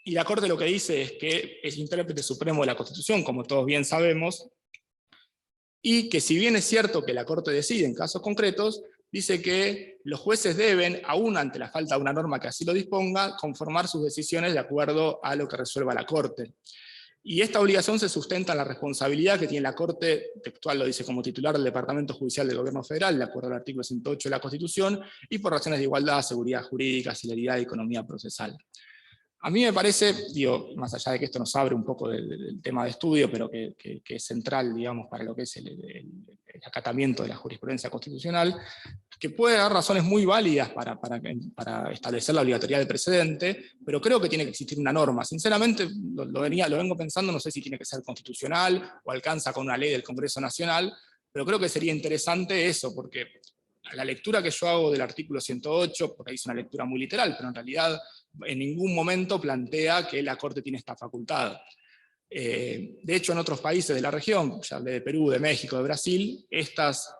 y la Corte lo que dice es que es intérprete supremo de la Constitución, como todos bien sabemos, y que si bien es cierto que la Corte decide en casos concretos, dice que los jueces deben, aún ante la falta de una norma que así lo disponga, conformar sus decisiones de acuerdo a lo que resuelva la Corte. Y esta obligación se sustenta en la responsabilidad que tiene la Corte, textual lo dice, como titular del Departamento Judicial del Gobierno Federal, de acuerdo al artículo 108 de la Constitución, y por razones de igualdad, seguridad jurídica, celeridad y economía procesal. A mí me parece, digo, más allá de que esto nos abre un poco del tema de estudio, pero que es central, digamos, para lo que es el acatamiento de la jurisprudencia constitucional, que puede dar razones muy válidas para establecer la obligatoriedad del precedente, pero creo que tiene que existir una norma. Sinceramente, lo vengo pensando, no sé si tiene que ser constitucional o alcanza con una ley del Congreso Nacional, pero creo que sería interesante eso, porque la lectura que yo hago del artículo 108, porque ahí es una lectura muy literal, pero en realidad en ningún momento plantea que la Corte tiene esta facultad. De hecho, en otros países de la región, ya hablé de Perú, de México, de Brasil,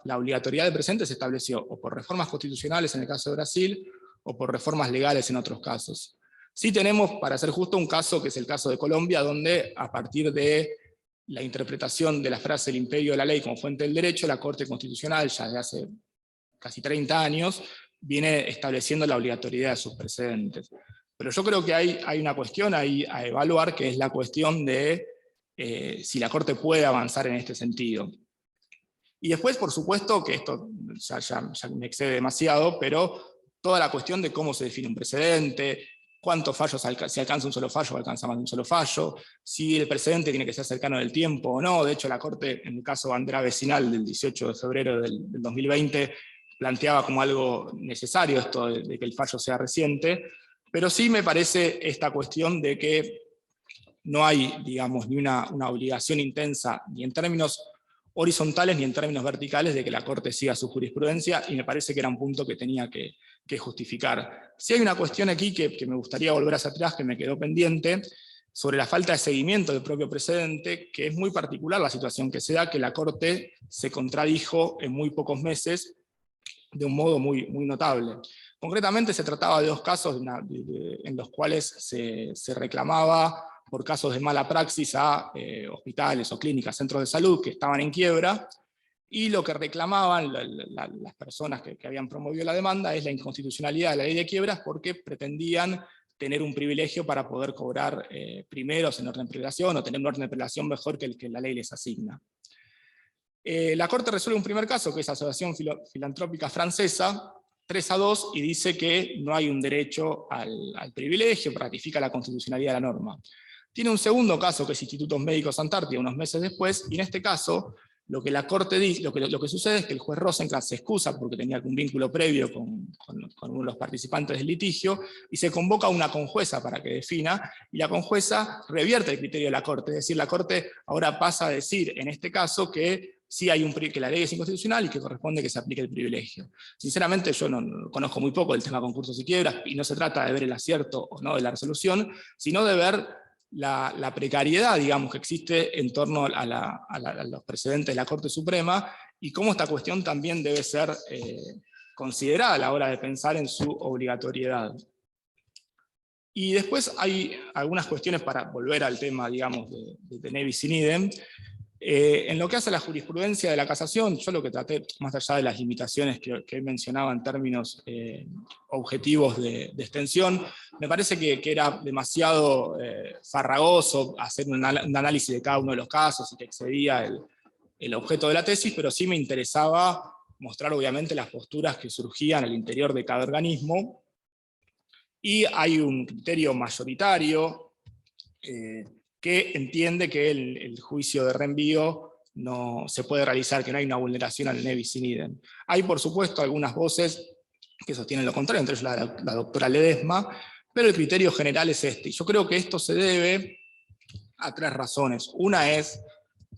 la obligatoriedad del presente se estableció o por reformas constitucionales en el caso de Brasil, o por reformas legales en otros casos. Sí tenemos, para ser justo, un caso que es el caso de Colombia, donde a partir de la interpretación de la frase "el imperio de la ley como fuente del derecho", la Corte Constitucional, ya de hace casi 30 años, viene estableciendo la obligatoriedad de sus precedentes. Pero yo creo que hay una cuestión ahí a evaluar, que es la cuestión de si la Corte puede avanzar en este sentido. Y después, por supuesto, que esto ya me excede demasiado, pero toda la cuestión de cómo se define un precedente, cuántos fallos, si alcanza un solo fallo o alcanza más de un solo fallo, si el precedente tiene que ser cercano del tiempo o no. De hecho, la Corte, en el caso Bandera Vecinal del 18 de febrero del 2020, planteaba como algo necesario esto de que el fallo sea reciente, pero sí me parece esta cuestión de que no hay, digamos, ni una obligación intensa, ni en términos horizontales ni en términos verticales, de que la Corte siga su jurisprudencia, y me parece que era un punto que tenía que justificar. Sí hay una cuestión aquí que me gustaría volver hacia atrás, que me quedó pendiente, sobre la falta de seguimiento del propio precedente, que es muy particular la situación que se da, que la Corte se contradijo en muy pocos meses, de un modo muy notable. Concretamente se trataba de dos casos en los cuales se reclamaba por casos de mala praxis a hospitales o clínicas, centros de salud que estaban en quiebra, y lo que reclamaban las personas que habían promovido la demanda es la inconstitucionalidad de la ley de quiebras, porque pretendían tener un privilegio para poder cobrar primeros en orden de prelación, o tener un orden de prelación mejor que el que la ley les asigna. La Corte resuelve un primer caso, que es Asociación Filantrópica Francesa, 3-2, y dice que no hay un derecho al privilegio, ratifica la constitucionalidad de la norma. Tiene un segundo caso, que es Institutos Médicos Antártida, unos meses después, y en este caso lo que la Corte dice, lo que sucede es que el juez Rosenkrantz se excusa porque tenía algún vínculo previo con uno de los participantes del litigio, y se convoca a una conjueza para que defina, y la conjueza revierte el criterio de la Corte. Es decir, la Corte ahora pasa a decir, en este caso, que sí que la ley es inconstitucional y que corresponde que se aplique el privilegio. Sinceramente, yo no conozco muy poco el tema de concursos y quiebras, y no se trata de ver el acierto o no de la resolución, sino de ver la precariedad, digamos, que existe en torno a los precedentes de la Corte Suprema, y cómo esta cuestión también debe ser considerada a la hora de pensar en su obligatoriedad. Y después hay algunas cuestiones para volver al tema, digamos, de Nevis in idem. En lo que hace a la jurisprudencia de la casación, yo lo que traté, más allá de las limitaciones que he mencionado en términos objetivos de extensión, me parece que era demasiado farragoso hacer un análisis de cada uno de los casos, y que excedía el objeto de la tesis, pero sí me interesaba mostrar obviamente las posturas que surgían al interior de cada organismo, y hay un criterio mayoritario que entiende que el juicio de reenvío no se puede realizar, que no hay una vulneración al Nevis in idem. Hay, por supuesto, algunas voces que sostienen lo contrario, entre ellos la doctora Ledesma, pero el criterio general es este. Y yo creo que esto se debe a 3 razones. Una es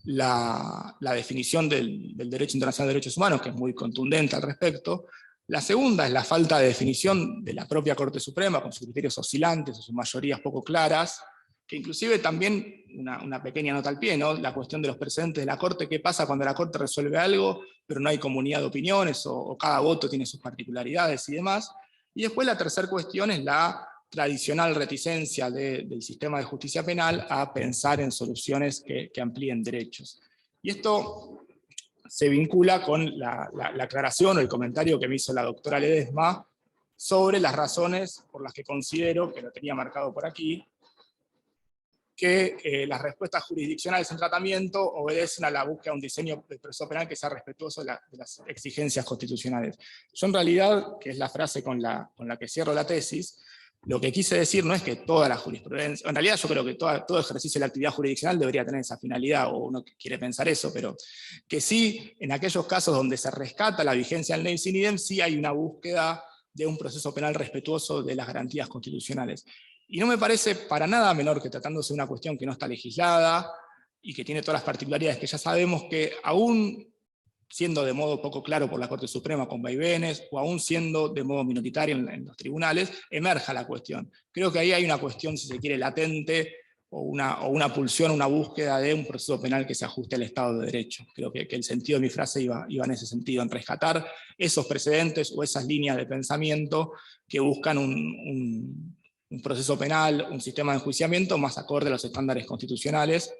la definición del derecho internacional de derechos humanos, que es muy contundente al respecto. La segunda es la falta de definición de la propia Corte Suprema, con sus criterios oscilantes o sus mayorías poco claras, que inclusive también, una pequeña nota al pie, ¿no? La cuestión de los precedentes de la Corte, qué pasa cuando la Corte resuelve algo, pero no hay comunidad de opiniones, o cada voto tiene sus particularidades y demás. Y después la tercera cuestión es la tradicional reticencia del sistema de justicia penal a pensar en soluciones que amplíen derechos. Y esto se vincula con la aclaración o el comentario que me hizo la doctora Ledesma sobre las razones por las que considero, que lo tenía marcado por aquí, que las respuestas jurisdiccionales en tratamiento obedecen a la búsqueda de un diseño del proceso penal que sea respetuoso de las exigencias constitucionales. Yo en realidad, que es la frase con la que cierro la tesis, lo que quise decir no es que toda la jurisprudencia, en realidad yo creo que todo ejercicio de la actividad jurisdiccional debería tener esa finalidad, o uno quiere pensar eso, pero que sí, en aquellos casos donde se rescata la vigencia del ne bis in idem, sí hay una búsqueda de un proceso penal respetuoso de las garantías constitucionales. Y no me parece para nada menor que, tratándose de una cuestión que no está legislada y que tiene todas las particularidades que ya sabemos, que aún siendo de modo poco claro por la Corte Suprema con vaivenes, o aún siendo de modo minoritario en los tribunales, emerja la cuestión. Creo que ahí hay una cuestión, si se quiere, latente, o una pulsión, una búsqueda de un proceso penal que se ajuste al Estado de Derecho. Creo que el sentido de mi frase iba en ese sentido, en rescatar esos precedentes o esas líneas de pensamiento que buscan un proceso penal, un sistema de enjuiciamiento más acorde a los estándares constitucionales,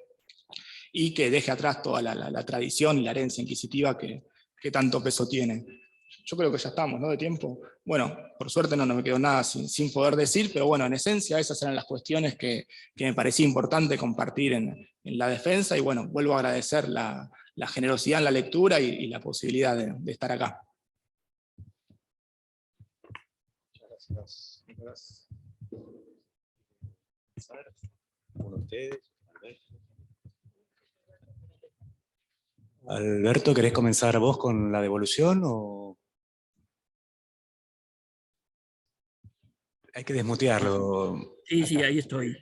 y que deje atrás toda la tradición y la herencia inquisitiva que tanto peso tiene. Yo creo que ya estamos, ¿no?, de tiempo. Bueno, por suerte no me quedó nada sin poder decir, pero bueno, en esencia esas eran las cuestiones que me parecía importante compartir en la defensa, y bueno, vuelvo a agradecer la generosidad en la lectura y la posibilidad de estar acá. Muchas gracias, Nicolás. ¿Uno de ustedes? Alberto, ¿querés comenzar vos con la devolución o...? Hay que desmutearlo. Sí, ahí estoy.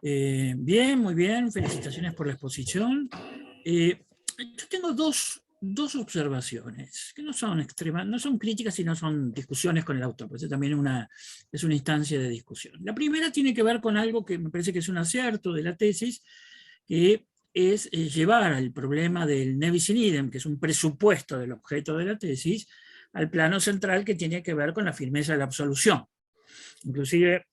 Bien, muy bien, felicitaciones por la exposición. Yo tengo dos observaciones, que no son extremas, no son críticas, sino son discusiones con el autor, pues también es una instancia de discusión. La primera tiene que ver con algo que me parece que es un acierto de la tesis, que es llevar al problema del ne bis in idem, que es un presupuesto del objeto de la tesis, al plano central que tiene que ver con la firmeza de la absolución. Inclusive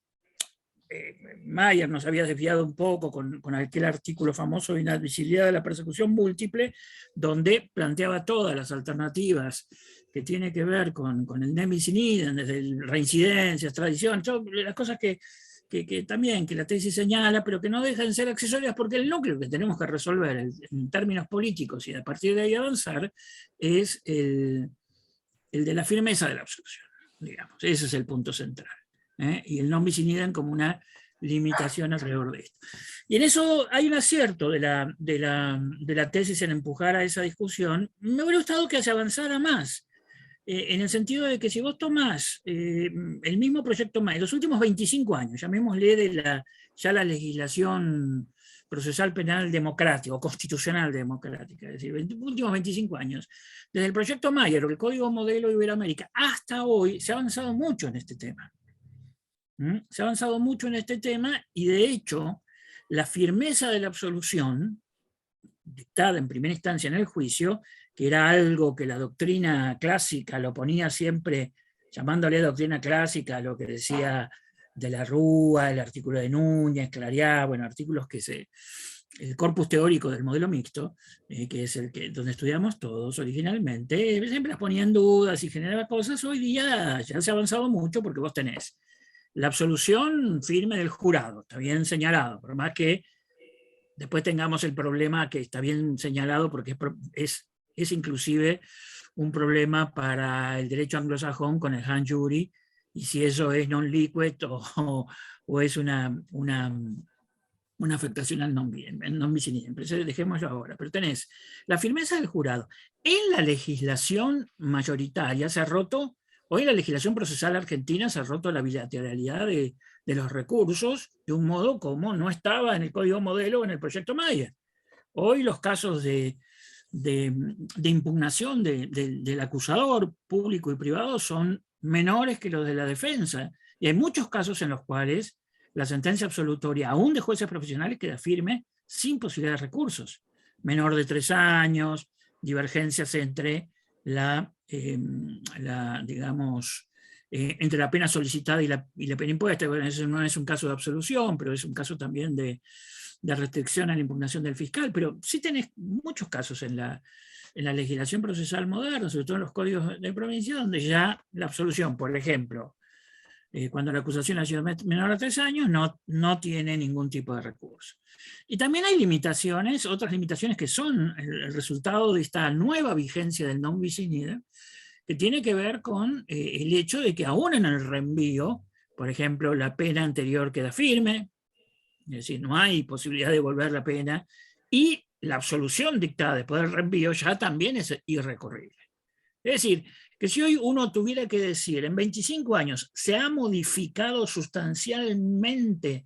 Mayer nos había desviado un poco con aquel artículo famoso de inadmisibilidad de la persecución múltiple, donde planteaba todas las alternativas que tiene que ver con el ne bis in idem, desde reincidencias, tradición, las cosas que también que la tesis señala, pero que no dejan de ser accesorias, porque el núcleo que tenemos que resolver en términos políticos y a partir de ahí avanzar es el de la firmeza de la absolución, digamos. Ese es el punto central. Y el non bis in idem como una limitación alrededor de esto. Y en eso hay un acierto de la tesis en empujar a esa discusión. Me hubiera gustado que se avanzara más, en el sentido de que si vos tomás el mismo proyecto Mayer, los últimos 25 años, llamémosle ya la legislación procesal penal democrática o constitucional democrática, es decir, los últimos 25 años, desde el proyecto Mayer o el Código Modelo de Iberoamérica hasta hoy, se ha avanzado mucho en este tema. Se ha avanzado mucho en este tema, y de hecho la firmeza de la absolución dictada en primera instancia en el juicio, que era algo que la doctrina clásica lo ponía siempre, llamándole doctrina clásica a lo que decía de la Rúa, el artículo de Núñez, Clariá, bueno, artículos que el corpus teórico del modelo mixto, que es donde estudiamos todos originalmente, siempre las ponía en dudas y generaba cosas. Hoy día ya se ha avanzado mucho, porque vos tenés la absolución firme del jurado, está bien señalado, por más que después tengamos el problema que está bien señalado, porque es inclusive un problema para el derecho anglosajón con el hung jury, y si eso es non-liquid o es una afectación al non bis in idem. Dejémoslo ahora. Pero tenés la firmeza del jurado. En la legislación mayoritaria se ha roto Hoy la legislación procesal argentina se ha roto la bilateralidad de los recursos de un modo como no estaba en el Código Modelo o en el Proyecto Mayer. Hoy los casos de impugnación del acusador público y privado son menores que los de la defensa. Y hay muchos casos en los cuales la sentencia absolutoria, aún de jueces profesionales, queda firme sin posibilidad de recursos. Menor de 3 años, divergencias entre digamos, entre la pena solicitada y la pena impuesta. Bueno, eso no es un caso de absolución, pero es un caso también de restricción a la impugnación del fiscal, pero sí tenés muchos casos en la legislación procesal moderna, sobre todo en los códigos de provincia, donde ya la absolución, por ejemplo, cuando la acusación ha sido menor a 3 años, no tiene ningún tipo de recurso. Y también hay limitaciones, otras limitaciones que son el resultado de esta nueva vigencia del non bis in idem, que tiene que ver con el hecho de que aún en el reenvío, por ejemplo, la pena anterior queda firme, es decir, no hay posibilidad de devolver la pena, y la absolución dictada después del reenvío ya también es irrecurrible. Es decir, que si hoy uno tuviera que decir, en 25 años se ha modificado sustancialmente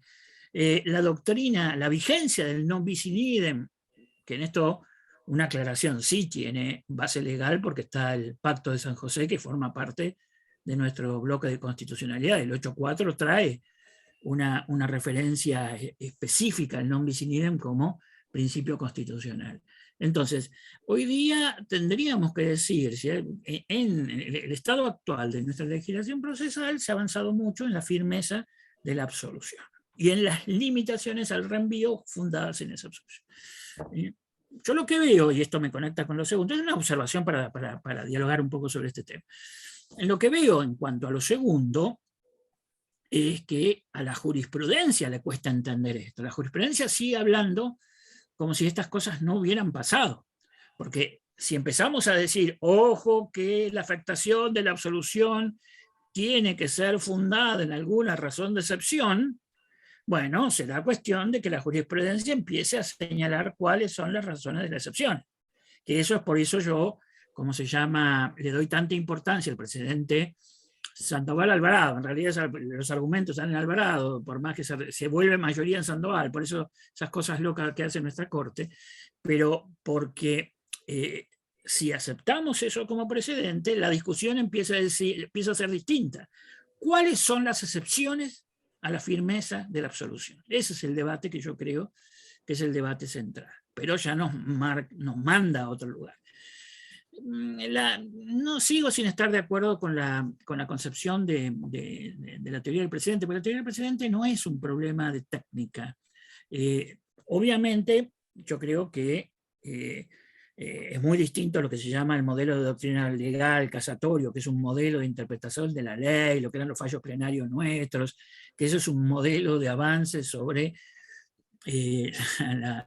la doctrina, la vigencia del non bis in idem, que en esto una aclaración sí tiene base legal porque está el Pacto de San José, que forma parte de nuestro bloque de constitucionalidad. El 8.4 trae una referencia específica al non bis in idem como principio constitucional. Entonces, hoy día tendríamos que decir, ¿sí?, en el estado actual de nuestra legislación procesal se ha avanzado mucho en la firmeza de la absolución y en las limitaciones al reenvío fundadas en esa absolución. Yo lo que veo, y esto me conecta con lo segundo, es una observación para dialogar un poco sobre este tema. En lo que veo en cuanto a lo segundo, es que a la jurisprudencia le cuesta entender esto. La jurisprudencia sigue hablando como si estas cosas no hubieran pasado. Porque si empezamos a decir, ojo, que la afectación de la absolución tiene que ser fundada en alguna razón de excepción, bueno, será cuestión de que la jurisprudencia empiece a señalar cuáles son las razones de la excepción. Que eso es por eso yo, como se llama, le doy tanta importancia al presidente Sandoval Alvarado. En realidad los argumentos están en Alvarado, por más que se vuelve mayoría en Sandoval, por eso esas cosas locas que hace nuestra Corte, pero porque si aceptamos eso como precedente, la discusión empieza a ser distinta. ¿Cuáles son las excepciones a la firmeza de la absolución? Ese es el debate que yo creo que es el debate central, pero ya nos manda a otro lugar. No sigo sin estar de acuerdo con la concepción de la teoría del presidente, porque la teoría del presidente no es un problema de técnica. Obviamente, yo creo que es muy distinto a lo que se llama el modelo de doctrina legal casatorio, que es un modelo de interpretación de la ley, lo que eran los fallos plenarios nuestros, que eso es un modelo de avance sobre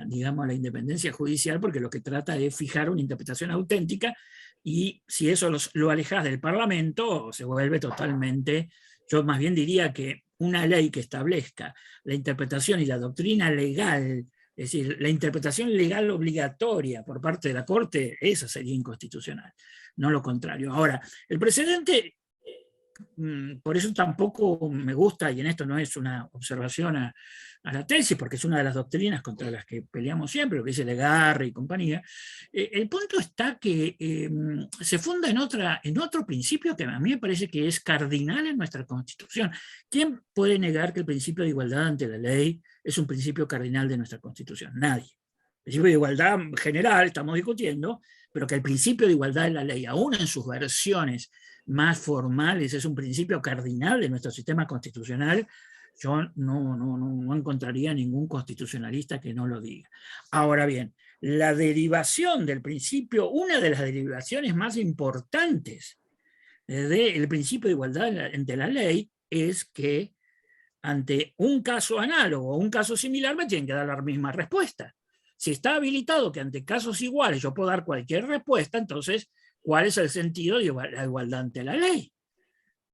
digamos, la independencia judicial, porque lo que trata es fijar una interpretación auténtica, y si eso lo alejas del Parlamento, se vuelve totalmente, yo más bien diría que una ley que establezca la interpretación y la doctrina legal, es decir, la interpretación legal obligatoria por parte de la Corte, esa sería inconstitucional, no lo contrario. Ahora, el precedente, por eso tampoco me gusta, y en esto no es una observación a la tesis, porque es una de las doctrinas contra las que peleamos siempre, lo que dice Legarre y compañía. El punto está que se funda en otro principio que a mí me parece que es cardinal en nuestra Constitución. ¿Quién puede negar que el principio de igualdad ante la ley es un principio cardinal de nuestra Constitución? Nadie. El principio de igualdad general estamos discutiendo, pero que el principio de igualdad de la ley, aún en sus versiones más formales, es un principio cardinal de nuestro sistema constitucional, yo no encontraría ningún constitucionalista que no lo diga. Ahora bien, la derivación del principio, una de las derivaciones más importantes del principio de igualdad ante la ley, es que ante un caso análogo o un caso similar me tienen que dar la misma respuesta. Si está habilitado que ante casos iguales yo puedo dar cualquier respuesta, entonces, ¿cuál es el sentido de la igualdad ante la ley?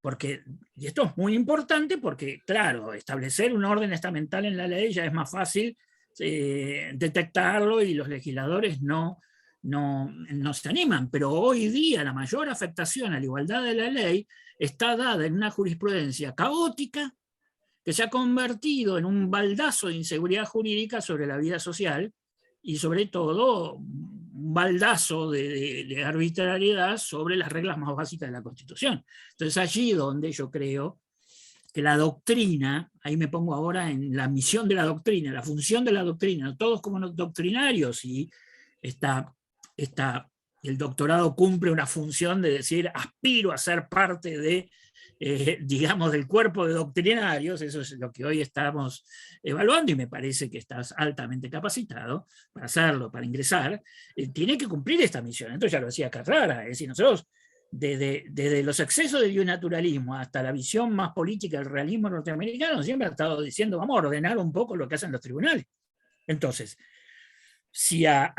Porque, y esto es muy importante porque, claro, establecer un orden estamental en la ley ya es más fácil detectarlo, y los legisladores no no se animan, pero hoy día la mayor afectación a la igualdad de la ley está dada en una jurisprudencia caótica que se ha convertido en un baldazo de inseguridad jurídica sobre la vida social y sobre todo un baldazo de arbitrariedad sobre las reglas más básicas de la Constitución. Entonces allí donde yo creo que la doctrina, ahí me pongo ahora en la misión de la doctrina, la función de la doctrina, todos como doctrinarios, y el doctorado cumple una función de decir, aspiro a ser parte de, digamos, del cuerpo de doctrinarios, eso es lo que hoy estamos evaluando, y me parece que estás altamente capacitado para hacerlo, para ingresar, tiene que cumplir esta misión. Entonces ya lo decía Carrara, es decir, nosotros, desde los excesos del bionaturalismo hasta la visión más política del realismo norteamericano, siempre ha estado diciendo, vamos a ordenar un poco lo que hacen los tribunales. Entonces, si a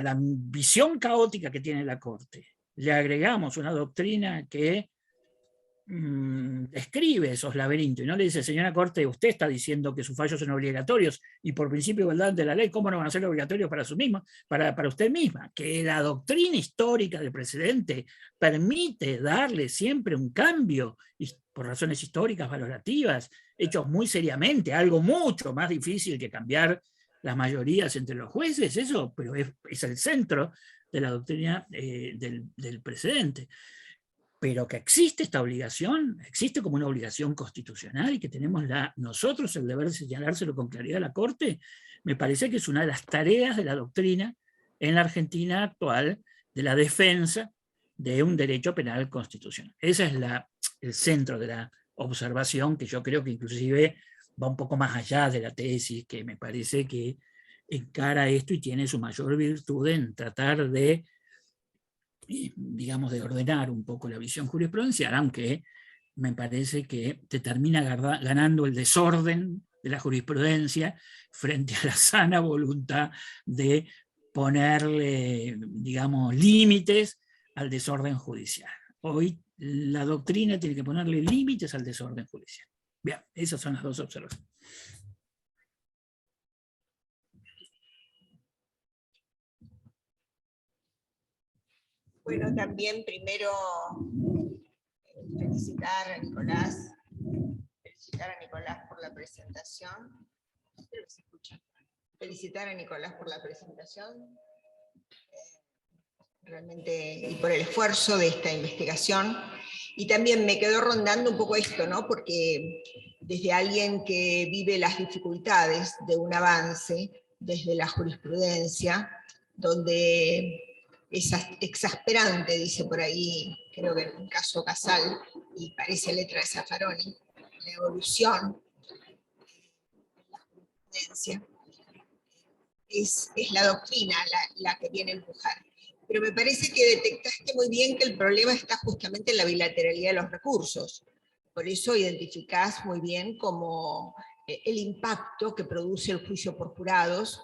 la visión caótica que tiene la Corte le agregamos una doctrina que describe esos laberintos y no le dice, señora Corte, usted está diciendo que sus fallos son obligatorios y por principio de igualdad ante la ley, ¿cómo no van a ser obligatorios para su misma, para usted misma? Que la doctrina histórica del precedente permite darle siempre un cambio por razones históricas, valorativas, hechos muy seriamente, algo mucho más difícil que cambiar las mayorías entre los jueces, eso, pero es el centro de la doctrina del precedente. Pero que existe esta obligación, existe como una obligación constitucional y que tenemos nosotros el deber de señalárselo con claridad a la Corte, me parece que es una de las tareas de la doctrina en la Argentina actual de la defensa de un derecho penal constitucional. Ese es el centro de la observación, que yo creo que inclusive va un poco más allá de la tesis, que me parece que encara esto y tiene su mayor virtud en tratar de, digamos, de ordenar un poco la visión jurisprudencial, aunque me parece que te termina ganando el desorden de la jurisprudencia frente a la sana voluntad de ponerle, digamos, límites al desorden judicial. Hoy la doctrina tiene que ponerle límites al desorden judicial. Bien, esas son las dos observaciones. Bueno, también primero felicitar a Nicolás por la presentación. Creo que se escucha. Felicitar a Nicolás por la presentación. Realmente, y por el esfuerzo de esta investigación. Y también me quedó rondando un poco esto, ¿no? Porque desde alguien que vive las dificultades de un avance, desde la jurisprudencia, donde es exasperante, dice por ahí, creo que en un caso Casal, y parece letra de Zaffaroni, la evolución de la jurisprudencia, es la doctrina la que viene a empujar. Pero me parece que detectaste muy bien que el problema está justamente en la bilateralidad de los recursos. Por eso identificás muy bien como el impacto que produce el juicio por jurados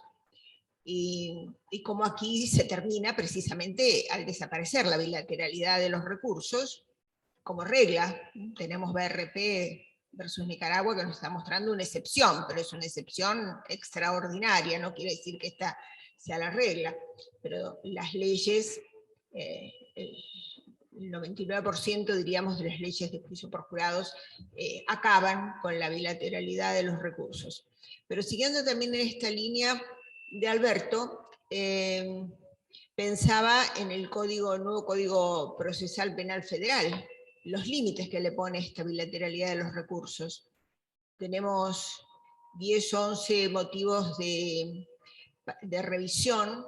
y cómo aquí se termina precisamente al desaparecer la bilateralidad de los recursos como regla. Tenemos BRP versus Nicaragua que nos está mostrando una excepción, pero es una excepción extraordinaria, no quiere decir que esta sea la regla, pero las leyes, el 99% diríamos de las leyes de juicio por jurados acaban con la bilateralidad de los recursos. Pero siguiendo también en esta línea de Alberto, pensaba en el nuevo Código Procesal Penal Federal, los límites que le pone esta bilateralidad de los recursos. Tenemos 10 o 11 motivos de revisión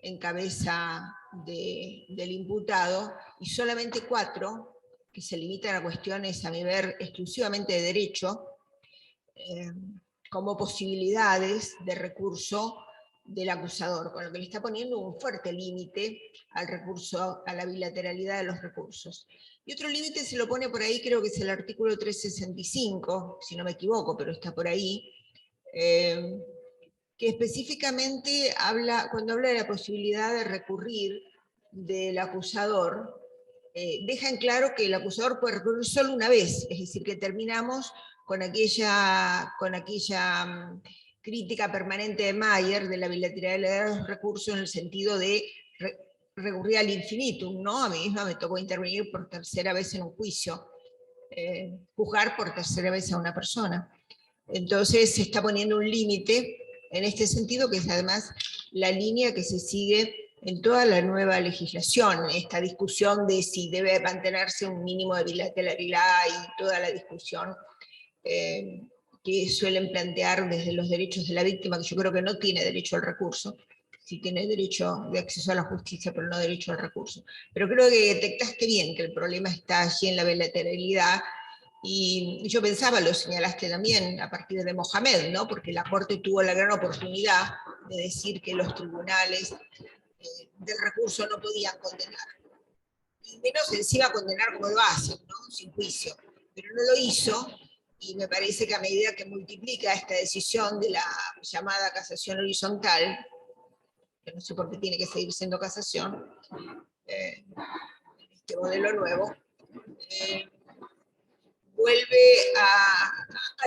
en cabeza del imputado, y solamente 4 que se limitan a cuestiones, a mi ver, exclusivamente de derecho, como posibilidades de recurso del acusador, con lo que le está poniendo un fuerte límite al recurso, a la bilateralidad de los recursos. Y otro límite se lo pone por ahí, creo que es el artículo 365, si no me equivoco, pero está por ahí, que específicamente cuando habla de la posibilidad de recurrir del acusador, deja en claro que el acusador puede recurrir solo una vez, es decir, que terminamos con aquella crítica permanente de Mayer de la bilateralidad de los recursos en el sentido de recurrir al infinitum, ¿no? A mí misma me tocó intervenir por tercera vez en un juicio, juzgar por tercera vez a una persona. Entonces se está poniendo un límite en este sentido, que es además la línea que se sigue en toda la nueva legislación, esta discusión de si debe mantenerse un mínimo de bilateralidad y toda la discusión que suelen plantear desde los derechos de la víctima, que yo creo que no tiene derecho al recurso, sí tiene derecho de acceso a la justicia, pero no derecho al recurso. Pero creo que detectaste bien que el problema está allí en la bilateralidad, y yo pensaba, lo señalaste también a partir de Mohamed, ¿no? Porque la Corte tuvo la gran oportunidad de decir que los tribunales del recurso no podían condenar. Y menos encima condenar como lo hacen, ¿no? Sin juicio. Pero no lo hizo, y me parece que a medida que multiplica esta decisión de la llamada casación horizontal, que no sé por qué tiene que seguir siendo casación, este modelo nuevo, vuelve a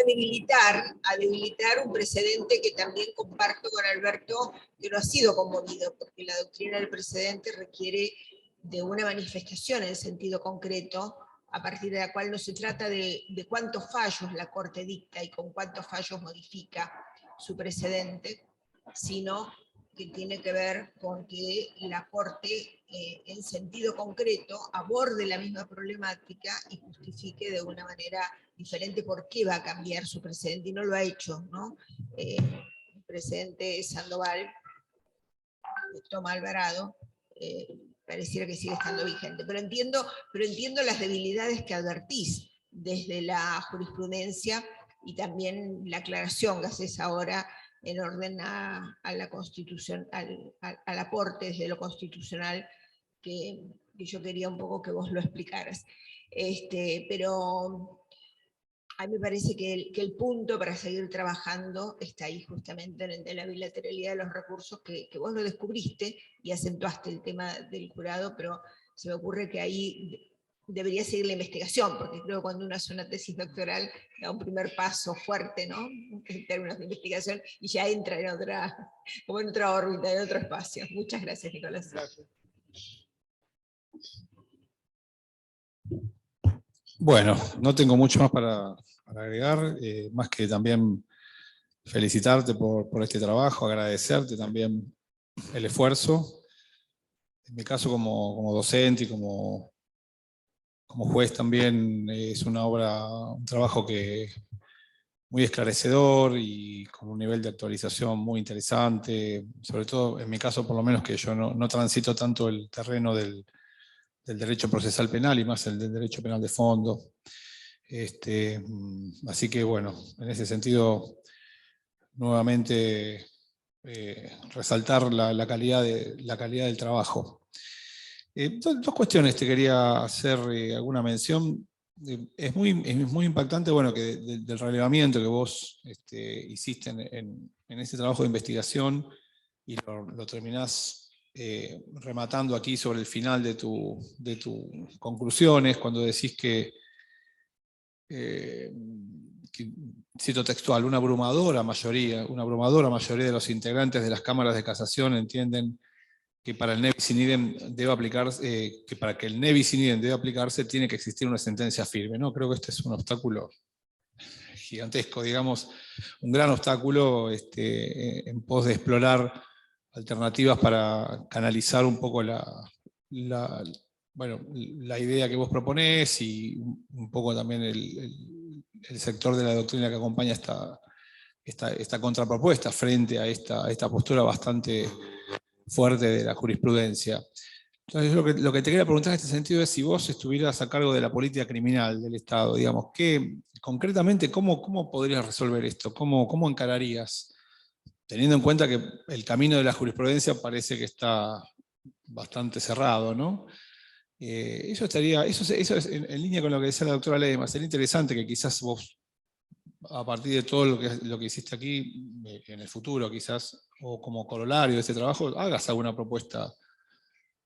debilitar un precedente que también comparto con Alberto, que no ha sido conmovido, porque la doctrina del precedente requiere de una manifestación en sentido concreto, a partir de la cual no se trata de cuántos fallos la Corte dicta y con cuántos fallos modifica su precedente, sino que tiene que ver con que la Corte, en sentido concreto, aborde la misma problemática y justifique de una manera diferente por qué va a cambiar su precedente, y no lo ha hecho, ¿no? El precedente Sandoval, Toma Alvarado, pareciera que sigue estando vigente, pero entiendo las debilidades que advertís desde la jurisprudencia, y también la aclaración que haces ahora en orden a la Constitución, al aporte desde lo constitucional, que yo quería un poco que vos lo explicaras. Pero a mí me parece que el punto para seguir trabajando está ahí, justamente en el de la bilateralidad de los recursos, que vos lo descubriste y acentuaste el tema del jurado, pero se me ocurre que ahí debería seguir la investigación, porque creo que cuando uno hace una tesis doctoral da un primer paso fuerte, ¿no? En términos de investigación, y ya entra en otra, como en otra órbita, en otro espacio. Muchas gracias, Nicolás. Gracias. Bueno, no tengo mucho más para agregar, más que también felicitarte por este trabajo, agradecerte también el esfuerzo. En mi caso como docente y como juez también es un trabajo que muy esclarecedor y con un nivel de actualización muy interesante, sobre todo en mi caso por lo menos, que yo no transito tanto el terreno del derecho procesal penal y más el del derecho penal de fondo. Así que bueno, en ese sentido, nuevamente resaltar la calidad del trabajo. Dos cuestiones te quería hacer alguna mención. Es muy impactante, bueno, que del relevamiento que vos hiciste en ese trabajo de investigación, y lo terminás rematando aquí sobre el final de tus conclusiones, cuando decís que, cito textual, una abrumadora mayoría de los integrantes de las cámaras de casación entienden que para el ne bis in idem debe aplicarse, que para que el ne bis in idem debe aplicarse tiene que existir una sentencia firme, ¿no? Creo que este es un obstáculo gigantesco, digamos, un gran obstáculo en pos de explorar alternativas para canalizar un poco la idea que vos proponés, y un poco también el sector de la doctrina que acompaña esta contrapropuesta frente a esta postura bastante fuerte de la jurisprudencia. Entonces, lo que te quería preguntar en este sentido es si vos estuvieras a cargo de la política criminal del Estado, digamos, concretamente, ¿cómo podrías resolver esto? ¿Cómo encararías? Teniendo en cuenta que el camino de la jurisprudencia parece que está bastante cerrado, ¿no? Eso es en línea con lo que decía la doctora Ledesma. Sería interesante que quizás vos, a partir de todo lo que hiciste aquí, en el futuro quizás, o como corolario de este trabajo, hagas alguna propuesta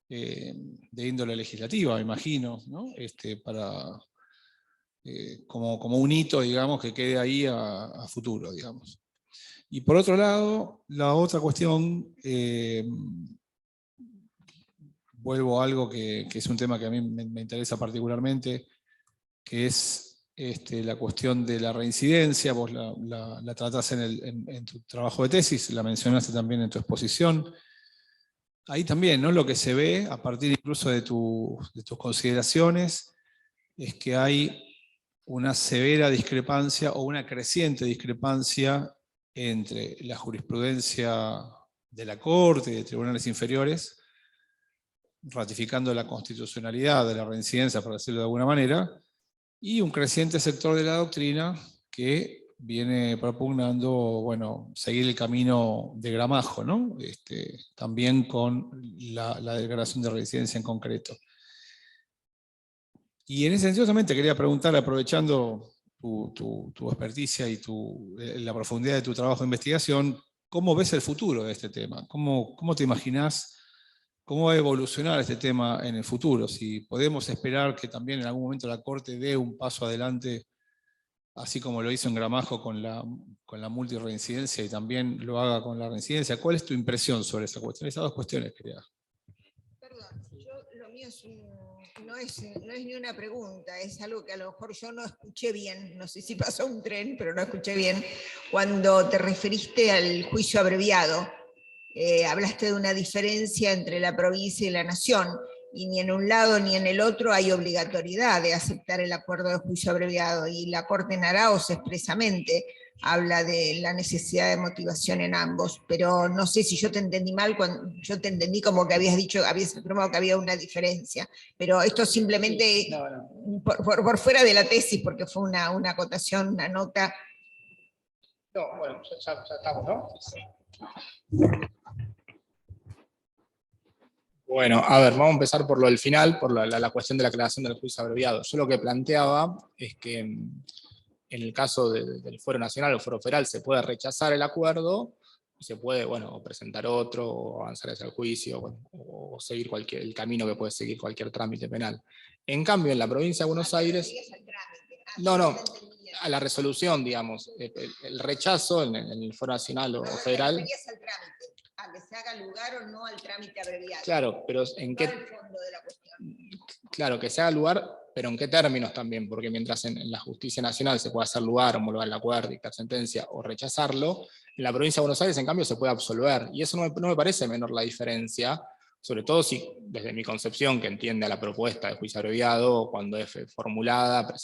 de índole legislativa, me imagino, ¿no? Como un hito, digamos, que quede ahí a futuro, digamos. Y por otro lado, la otra cuestión, vuelvo a algo que es un tema que a mí me interesa particularmente, que es la cuestión de la reincidencia. Vos la tratás en tu trabajo de tesis, la mencionaste también en tu exposición. Ahí también, ¿no? Lo que se ve, a partir incluso de tus consideraciones, es que hay una severa discrepancia o una creciente discrepancia entre la jurisprudencia de la Corte y de tribunales inferiores, ratificando la constitucionalidad de la reincidencia, por decirlo de alguna manera, y un creciente sector de la doctrina que viene propugnando, bueno, seguir el camino de Gramajo, ¿no? También con la declaración de reincidencia en concreto. Y en ese sentido también te quería preguntar, aprovechando tu experticia y la profundidad de tu trabajo de investigación, ¿cómo ves el futuro de este tema? ¿Cómo te imaginás cómo va a evolucionar este tema en el futuro? Si podemos esperar que también en algún momento la Corte dé un paso adelante, así como lo hizo en Gramajo con la multirreincidencia, y también lo haga con la reincidencia. ¿Cuál es tu impresión sobre esa cuestión? Esas dos cuestiones quería. Perdón, lo mío no es ni una pregunta, es algo que a lo mejor yo no escuché bien, no sé si pasó un tren, pero no escuché bien, cuando te referiste al juicio abreviado. Hablaste de una diferencia entre la provincia y la nación, y ni en un lado ni en el otro hay obligatoriedad de aceptar el acuerdo de juicio abreviado, y la Corte en Aráoz expresamente habla de la necesidad de motivación en ambos, pero no sé si yo te entendí mal, cuando yo te entendí como que habías afirmado que había una diferencia, pero esto simplemente sí, no. Por fuera de la tesis, porque fue una acotación, una nota. No, bueno, ya estamos, ¿no? Bueno, a ver, vamos a empezar por lo del final, por la cuestión de la aclaración del juicio abreviado. Yo lo que planteaba es que en el caso del fuero nacional o fuero federal se puede rechazar el acuerdo, y se puede, bueno, presentar otro, o avanzar hacia el juicio, bueno, o seguir el camino que puede seguir cualquier trámite penal. En cambio, en la provincia de Buenos Aires... No, a la resolución, digamos, el rechazo en el fuero nacional o federal... A que se haga lugar o no al trámite abreviado. Claro, pero ¿en qué? No el fondo de la cuestión. Claro, que se haga lugar, pero ¿en qué términos también? Porque mientras en la justicia nacional se puede hacer lugar, homologar el acuerdo, dictar sentencia o rechazarlo, en la provincia de Buenos Aires, en cambio, se puede absolver. Y eso no me parece menor la diferencia, sobre todo si, desde mi concepción, que entiende a la propuesta de juicio abreviado, cuando es formulada...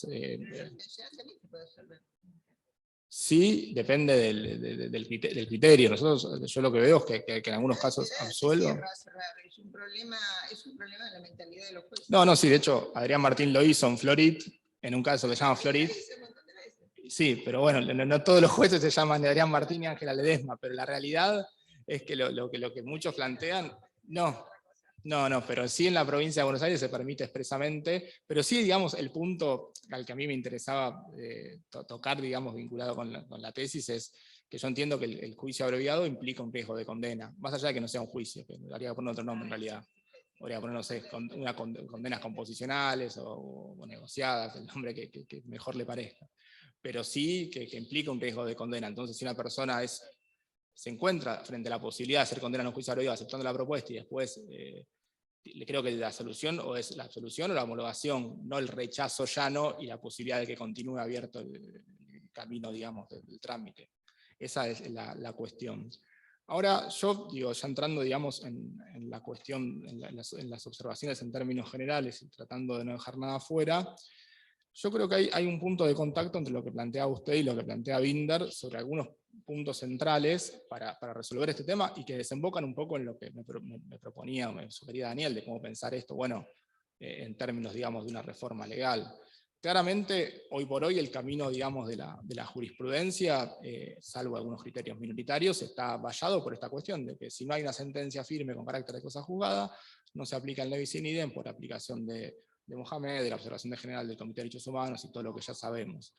Sí, depende del criterio. Yo lo que veo es que en algunos casos absuelvo. Es un problema de la mentalidad de los jueces. No, sí, de hecho, Adrián Martín lo hizo en Florit, en un caso que se llama Florit. Sí, pero bueno, no todos los jueces se llaman Adrián Martín y Ángela Ledesma, pero la realidad es que lo que muchos plantean, no, pero sí en la provincia de Buenos Aires se permite expresamente, pero sí, digamos, el punto al que a mí me interesaba tocar, digamos, vinculado con la tesis, es que yo entiendo que el juicio abreviado implica un riesgo de condena, más allá de que no sea un juicio, que habría que poner otro nombre en realidad. Podría poner, no sé, condenas composicionales o negociadas, el nombre que mejor le parezca. Pero sí que implica un riesgo de condena. Entonces, si una persona se encuentra frente a la posibilidad de ser condenada en un juicio abreviado aceptando la propuesta, y después creo que la solución o es la absolución o la homologación, no el rechazo llano y la posibilidad de que continúe abierto el camino, digamos, del trámite. Esa es la cuestión. Ahora, yo digo, ya entrando, digamos, en la cuestión, en las observaciones en términos generales, y tratando de no dejar nada afuera, yo creo que hay un punto de contacto entre lo que plantea usted y lo que plantea Binder sobre algunos puntos centrales para resolver este tema, y que desembocan un poco en lo que me proponía o me sugería Daniel, de cómo pensar esto, bueno, en términos, digamos, de una reforma legal. Claramente, hoy por hoy, el camino, digamos, de la jurisprudencia, salvo algunos criterios minoritarios, está vallado por esta cuestión de que si no hay una sentencia firme con carácter de cosa juzgada, no se aplica el levis in idem por aplicación de Mohamed, de la observación de general del Comité de Derechos Humanos y todo lo que ya sabemos.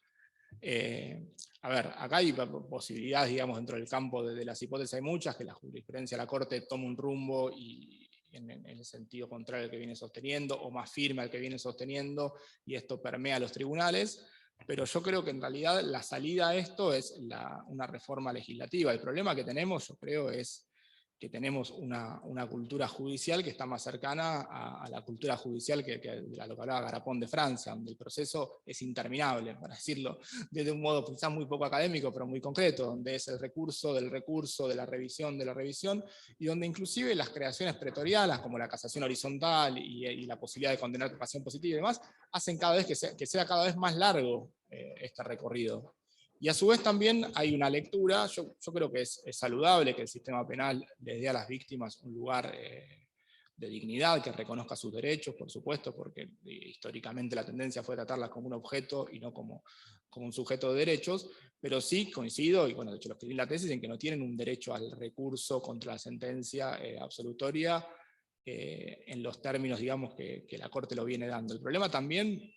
A ver, acá hay posibilidades, digamos, dentro del campo de las hipótesis hay muchas, que la jurisprudencia de la Corte tome un rumbo y en el sentido contrario al que viene sosteniendo, o más firme al que viene sosteniendo, y esto permea a los tribunales, pero yo creo que en realidad la salida a esto es una reforma legislativa. El problema que tenemos, yo creo, es que tenemos una cultura judicial que está más cercana a la cultura judicial que a lo que hablaba Garapón de Francia, donde el proceso es interminable, para decirlo desde un modo quizás muy poco académico, pero muy concreto, donde es el recurso, de la revisión, y donde inclusive las creaciones pretorianas, como la casación horizontal y la posibilidad de condenar por pasión positiva y demás, hacen cada vez que sea cada vez más largo este recorrido. Y a su vez también hay una lectura, yo creo que es saludable que el sistema penal les dé a las víctimas un lugar de dignidad, que reconozca sus derechos, por supuesto, porque históricamente la tendencia fue tratarlas como un objeto y no como un sujeto de derechos, pero sí coincido, y bueno, de hecho lo escribí en la tesis, en que no tienen un derecho al recurso contra la sentencia absolutoria en los términos, digamos, que la Corte lo viene dando. El problema también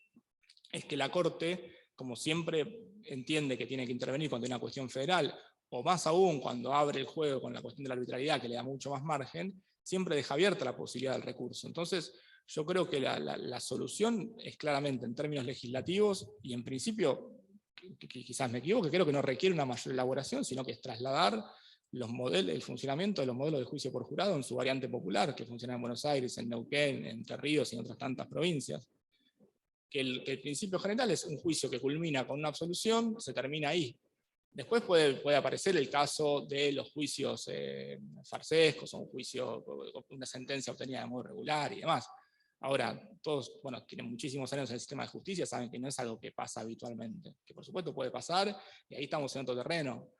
es que la Corte, como siempre entiende que tiene que intervenir cuando hay una cuestión federal, o más aún cuando abre el juego con la cuestión de la arbitrariedad, que le da mucho más margen, siempre deja abierta la posibilidad del recurso. Entonces, yo creo que la solución es claramente en términos legislativos, y en principio, quizás me equivoque, creo que no requiere una mayor elaboración, sino que es trasladar el funcionamiento de los modelos de juicio por jurado en su variante popular, que funciona en Buenos Aires, en Neuquén, en Entre Ríos y en otras tantas provincias. Que el principio general es un juicio que culmina con una absolución, se termina ahí. Después puede aparecer el caso de los juicios farsescos, o una sentencia obtenida de modo irregular y demás. Ahora, todos, bueno, tienen muchísimos años en el sistema de justicia, saben que no es algo que pasa habitualmente, que por supuesto puede pasar, y ahí estamos en otro terreno,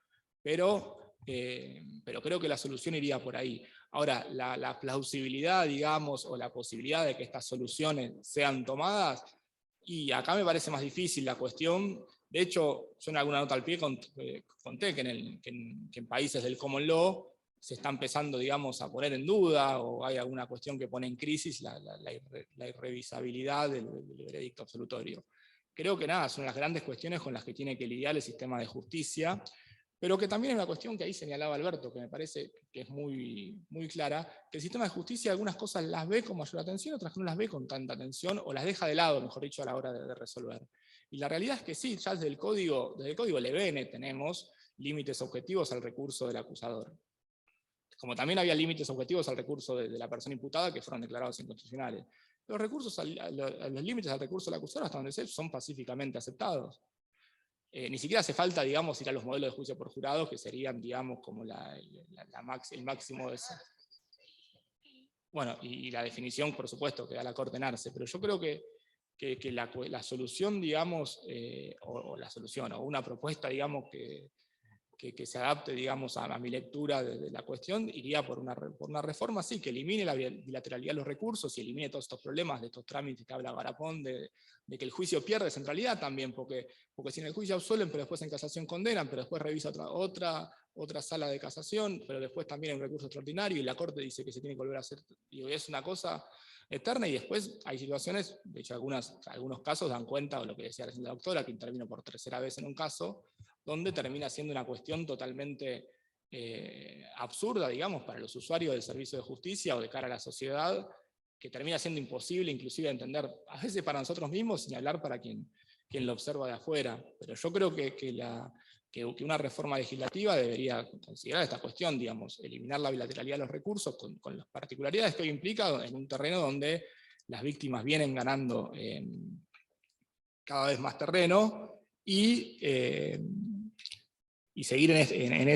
pero creo que la solución iría por ahí. Ahora, la plausibilidad, digamos, o la posibilidad de que estas soluciones sean tomadas, y acá me parece más difícil la cuestión. De hecho, yo en alguna nota al pie conté que en países del common law se está empezando, digamos, a poner en duda, o hay alguna cuestión que pone en crisis la irrevisabilidad del veredicto absolutorio. Creo que nada, son las grandes cuestiones con las que tiene que lidiar el sistema de justicia, pero que también es una cuestión que ahí señalaba Alberto, que me parece que es muy, muy clara, que el sistema de justicia algunas cosas las ve con mayor atención, otras no las ve con tanta atención, o las deja de lado, mejor dicho, a la hora de resolver. Y la realidad es que sí, ya desde el código Levene tenemos límites objetivos al recurso del acusador. Como también había límites objetivos al recurso de la persona imputada que fueron declarados inconstitucionales. Los límites al recurso del acusador, hasta donde sé, son pacíficamente aceptados. Ni siquiera hace falta, digamos, ir a los modelos de juicio por jurado, que serían, digamos, como el máximo de eso. Bueno, y la definición, por supuesto, que da la Corte en Arce, pero yo creo que la solución, digamos, o una propuesta, digamos, que se adapte, digamos, a mi lectura de la cuestión, iría por una reforma, sí, que elimine la bilateralidad de los recursos y elimine todos estos problemas de estos trámites que habla Garapón, de que el juicio pierde centralidad también, porque si en el juicio absuelven, pero después en casación condenan, pero después revisa otra sala de casación, pero después también hay un recurso extraordinario, y la Corte dice que se tiene que volver a hacer, y es una cosa eterna, y después hay situaciones, de hecho algunos casos dan cuenta, o lo que decía recién la doctora, que intervino por tercera vez en un caso, donde termina siendo una cuestión totalmente absurda, digamos, para los usuarios del servicio de justicia o de cara a la sociedad, que termina siendo imposible inclusive de entender, a veces para nosotros mismos, sin hablar para quien lo observa de afuera. Pero yo creo que una reforma legislativa debería considerar esta cuestión, digamos, eliminar la bilateralidad de los recursos con las particularidades que hoy implica en un terreno donde las víctimas vienen ganando cada vez más terreno, y seguir en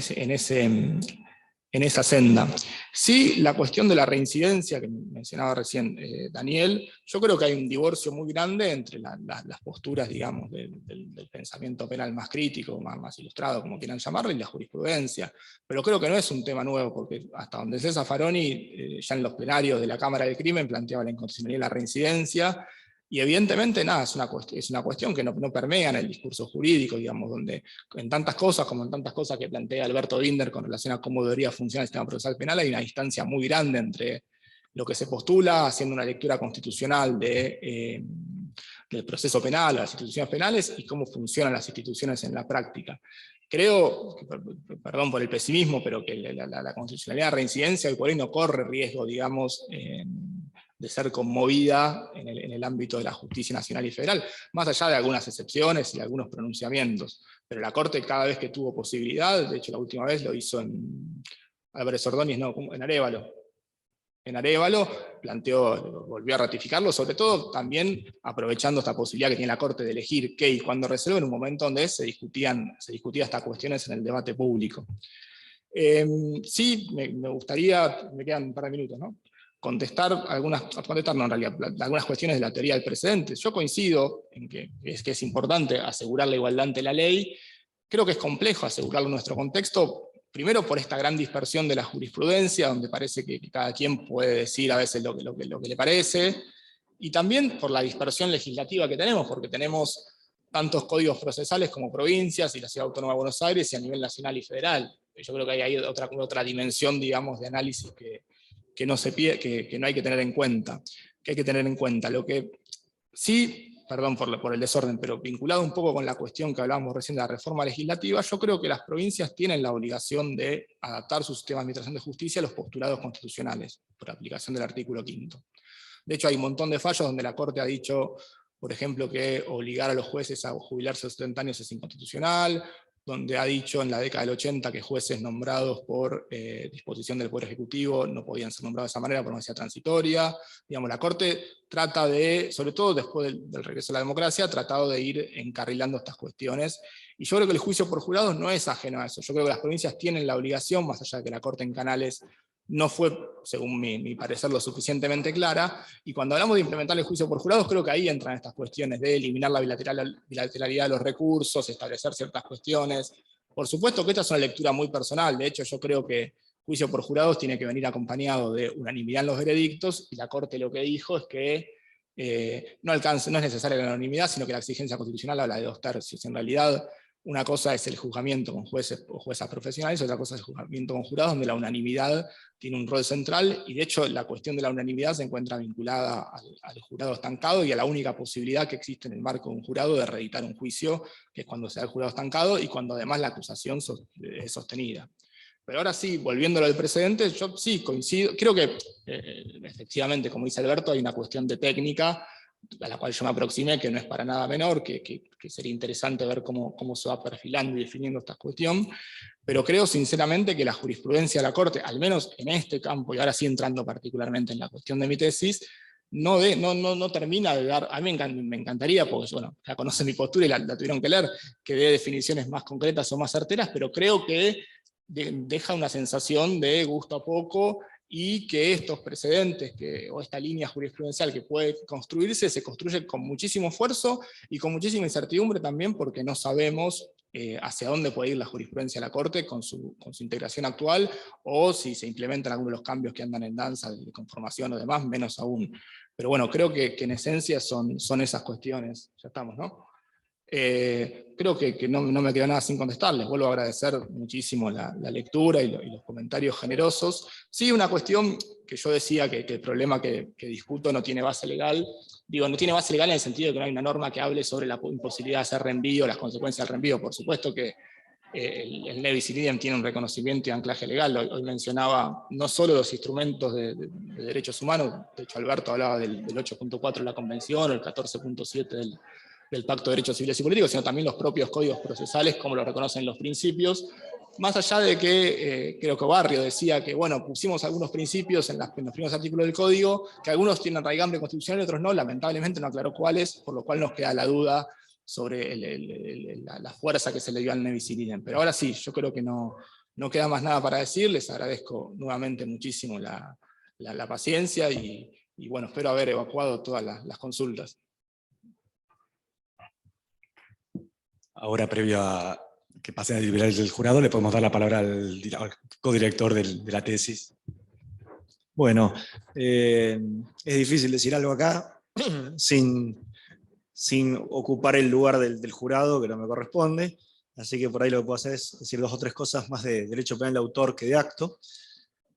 esa senda. Sí, la cuestión de la reincidencia que mencionaba recién Daniel, yo creo que hay un divorcio muy grande entre las posturas, digamos, del pensamiento penal más crítico, más ilustrado, como quieran llamarlo, y la jurisprudencia. Pero creo que no es un tema nuevo, porque hasta donde sé, Zaffaroni, ya en los plenarios de la Cámara del Crimen, planteaba la inconstitucionalidad de la reincidencia. Y evidentemente, nada, es una cuestión que no permea en el discurso jurídico, digamos, donde en tantas cosas, como en tantas cosas que plantea Alberto Binder con relación a cómo debería funcionar el sistema procesal penal, hay una distancia muy grande entre lo que se postula, haciendo una lectura constitucional del proceso penal, las instituciones penales, y cómo funcionan las instituciones en la práctica. Creo, perdón por el pesimismo, pero que la constitucionalidad de reincidencia hoy por hoy no corre riesgo, digamos, ser conmovida en el ámbito de la justicia nacional y federal, más allá de algunas excepciones y algunos pronunciamientos. Pero la Corte cada vez que tuvo posibilidad, de hecho la última vez lo hizo en Álvarez Ordóñez, no, en Arévalo. En Arévalo volvió a ratificarlo, sobre todo también aprovechando esta posibilidad que tiene la Corte de elegir qué y cuándo resuelve, en un momento donde se discutían estas cuestiones en el debate público. Sí, me gustaría, me quedan un par de minutos, ¿no? Contestar algunas cuestiones de la teoría del precedente. Yo coincido en que es importante asegurar la igualdad ante la ley. Creo que es complejo asegurarlo en nuestro contexto, primero por esta gran dispersión de la jurisprudencia, donde parece que cada quien puede decir a veces lo que le parece, y también por la dispersión legislativa que tenemos, porque tenemos tantos códigos procesales como provincias y la Ciudad Autónoma de Buenos Aires y a nivel nacional y federal. Yo creo que hay otra dimensión, digamos, de análisis que no hay que tener en cuenta. Lo que sí, perdón por el desorden, pero vinculado un poco con la cuestión que hablábamos recién de la reforma legislativa, yo creo que las provincias tienen la obligación de adaptar su sistema de administración de justicia a los postulados constitucionales, por aplicación del artículo 5º. De hecho, hay un montón de fallos donde la Corte ha dicho, por ejemplo, que obligar a los jueces a jubilarse a los 70 años es inconstitucional, donde ha dicho en la década del 80 que jueces nombrados por disposición del Poder Ejecutivo no podían ser nombrados de esa manera por necesidad transitoria. Digamos, la Corte trata de, sobre todo después del regreso a la democracia, ha tratado de ir encarrilando estas cuestiones, y yo creo que el juicio por jurados no es ajeno a eso. Yo creo que las provincias tienen la obligación, más allá de que la Corte en Canales no fue, según mi parecer, lo suficientemente clara, y cuando hablamos de implementar el juicio por jurados, creo que ahí entran estas cuestiones de eliminar la bilateralidad de los recursos, establecer ciertas cuestiones. Por supuesto que esta es una lectura muy personal, de hecho yo creo que juicio por jurados tiene que venir acompañado de unanimidad en los veredictos, y la Corte lo que dijo es que no es necesaria la unanimidad, sino que la exigencia constitucional habla de 2/3. En realidad, una cosa es el juzgamiento con jueces o juezas profesionales, otra cosa es el juzgamiento con jurados, donde la unanimidad tiene un rol central, y de hecho la cuestión de la unanimidad se encuentra vinculada al jurado estancado y a la única posibilidad que existe en el marco de un jurado de reeditar un juicio, que es cuando se da el jurado estancado y cuando además la acusación es sostenida. Pero ahora sí, volviéndolo al precedente, yo sí coincido, creo que efectivamente, como dice Alberto, hay una cuestión de técnica a la cual yo me aproximé, que no es para nada menor, que sería interesante ver cómo se va perfilando y definiendo esta cuestión, pero creo sinceramente que la jurisprudencia de la Corte, al menos en este campo, y ahora sí entrando particularmente en la cuestión de mi tesis, no termina de dar, a mí me encantaría, porque bueno, ya conocen mi postura y la tuvieron que leer, que dé definiciones más concretas o más certeras, pero creo que deja una sensación de gusto a poco, y que estos precedentes o esta línea jurisprudencial que puede construirse, se construye con muchísimo esfuerzo y con muchísima incertidumbre también, porque no sabemos hacia dónde puede ir la jurisprudencia de la Corte con su integración actual, o si se implementan algunos de los cambios que andan en danza de conformación o demás, menos aún. Pero bueno, creo que en esencia son esas cuestiones. Ya estamos, ¿no? Creo que no me queda nada sin contestarles. Vuelvo a agradecer muchísimo la lectura y los comentarios generosos. Sí, una cuestión que yo decía que el problema que discuto no tiene base legal. Digo, no tiene base legal en el sentido de que no hay una norma que hable sobre la imposibilidad de hacer reenvío, las consecuencias del reenvío. Por supuesto que el Nevis in idem tiene un reconocimiento y anclaje legal. Hoy mencionaba no solo los instrumentos de derechos humanos, de hecho Alberto hablaba del 8.4 de la Convención, o el 14.7 del Pacto de Derechos Civiles y Políticos, sino también los propios códigos procesales, como lo reconocen los principios, más allá de que, creo que Barrio decía que, bueno, pusimos algunos principios en los primeros artículos del código, que algunos tienen raigambre constitucional y otros no, lamentablemente no aclaró cuáles, por lo cual nos queda la duda sobre la fuerza que se le dio al Nevis in idem. Pero ahora sí, yo creo que no queda más nada para decir, les agradezco nuevamente muchísimo la paciencia, y bueno, espero haber evacuado todas las consultas. Ahora, previo a que pase a deliberar el jurado, le podemos dar la palabra al codirector de la tesis. Bueno, es difícil decir algo acá sin ocupar el lugar del jurado, que no me corresponde, así que por ahí lo que puedo hacer es decir 2 o 3 cosas más de derecho penal de autor que de acto,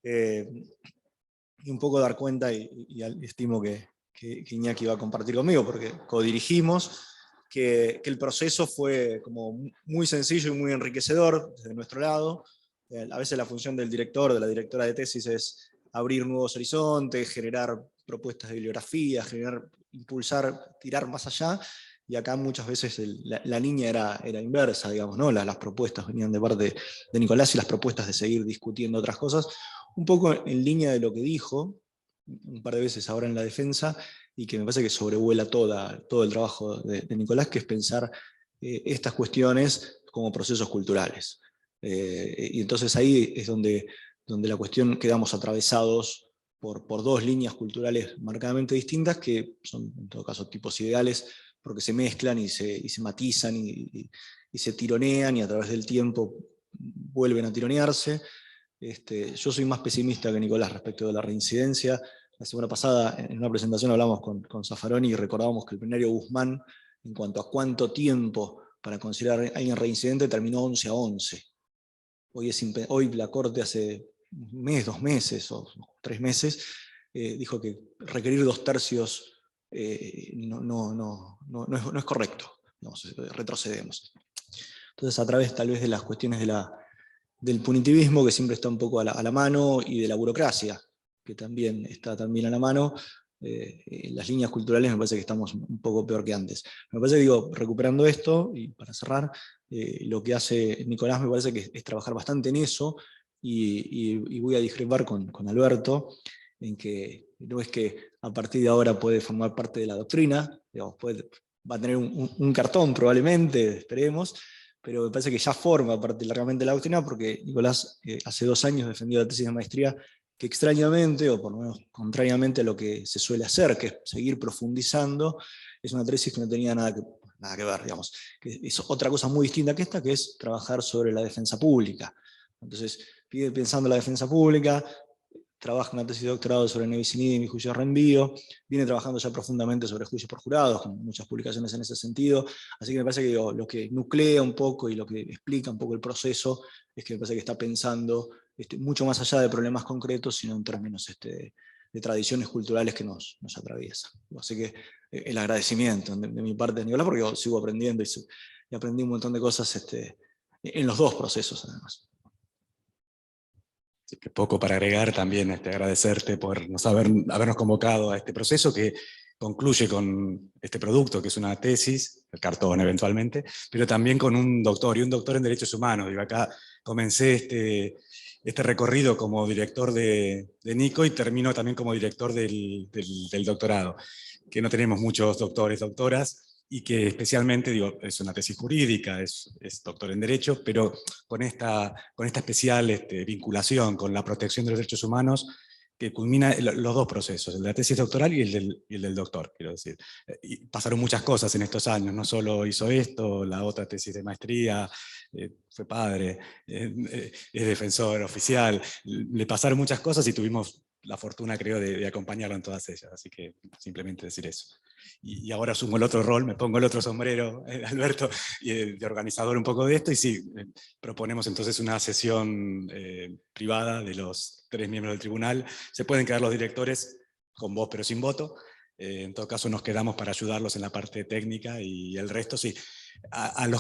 y un poco dar cuenta, y estimo que Iñaki va a compartir conmigo, porque codirigimos, que el proceso fue como muy sencillo y muy enriquecedor desde nuestro lado. A veces la función del director o de la directora de tesis es abrir nuevos horizontes, generar propuestas de bibliografía, impulsar, tirar más allá, y acá muchas veces la línea era inversa, digamos, ¿no? Las propuestas venían de parte de Nicolás y las propuestas de seguir discutiendo otras cosas, un poco en línea de lo que dijo un par de veces ahora en la defensa, y que me parece que sobrevuela todo el trabajo de Nicolás, que es pensar estas cuestiones como procesos culturales. Y entonces ahí es donde la cuestión quedamos atravesados por dos líneas culturales marcadamente distintas, que son en todo caso tipos ideales, porque se mezclan y se matizan y se tironean, y a través del tiempo vuelven a tironearse. Yo soy más pesimista que Nicolás respecto de la reincidencia. La semana pasada en una presentación hablamos con Zaffaroni y recordábamos que el plenario Guzmán, en cuanto a cuánto tiempo para considerar a alguien reincidente, terminó 11-11. Hoy la Corte hace un mes, 2 meses o 3 meses, dijo que requerir 2/3 no es correcto. Digamos, retrocedemos. Entonces, a través tal vez de las cuestiones del punitivismo, que siempre está un poco a la mano, y de la burocracia, que también está también a la mano, las líneas culturales me parece que estamos un poco peor que antes. Me parece que, recuperando esto, y para cerrar, lo que hace Nicolás me parece que es trabajar bastante en eso, y voy a discrepar con Alberto, en que no es que a partir de ahora puede formar parte de la doctrina, digamos, va a tener un cartón probablemente, esperemos, pero me parece que ya forma parte largamente de la doctrina, porque Nicolás hace 2 años defendió la tesis de maestría, que extrañamente, o por lo menos contrariamente a lo que se suele hacer, que es seguir profundizando, es una tesis que no tenía nada que ver, digamos, que es otra cosa muy distinta que esta, que es trabajar sobre la defensa pública. Entonces, pensando en la defensa pública, trabaja una tesis de doctorado sobre Nevisinidis y juicios de reenvío, viene trabajando ya profundamente sobre juicios por jurados, con muchas publicaciones en ese sentido, así que me parece que lo que nuclea un poco y lo que explica un poco el proceso es que me parece que está pensando mucho más allá de problemas concretos, sino en términos de tradiciones culturales que nos atraviesan. Así que el agradecimiento de mi parte, Nicolás, porque yo sigo aprendiendo y aprendí un montón de cosas en los 2 procesos, además. Así que poco para agregar, también agradecerte por habernos convocado a este proceso que concluye con este producto, que es una tesis, el cartón eventualmente, pero también con un doctor, y un doctor en Derechos Humanos. Digo, acá comencé este recorrido como director de Nico, y termino también como director del doctorado, que no tenemos muchos doctores, doctoras, y que especialmente, es una tesis jurídica, es doctor en Derecho, pero con esta especial vinculación con la protección de los derechos humanos, que culmina los 2 procesos, el de la tesis doctoral y el del doctor, quiero decir. Y pasaron muchas cosas en estos años, no solo hizo esto, la otra tesis de maestría, fue padre, es defensor oficial, le pasaron muchas cosas y tuvimos la fortuna, creo, de acompañarlo en todas ellas, así que simplemente decir eso. Y ahora asumo el otro rol, me pongo el otro sombrero, Alberto, de organizador un poco de esto, y sí, proponemos entonces una sesión privada de los 3 miembros del tribunal. Se pueden quedar los directores con voz pero sin voto, en todo caso nos quedamos para ayudarlos en la parte técnica, y el resto sí. A los que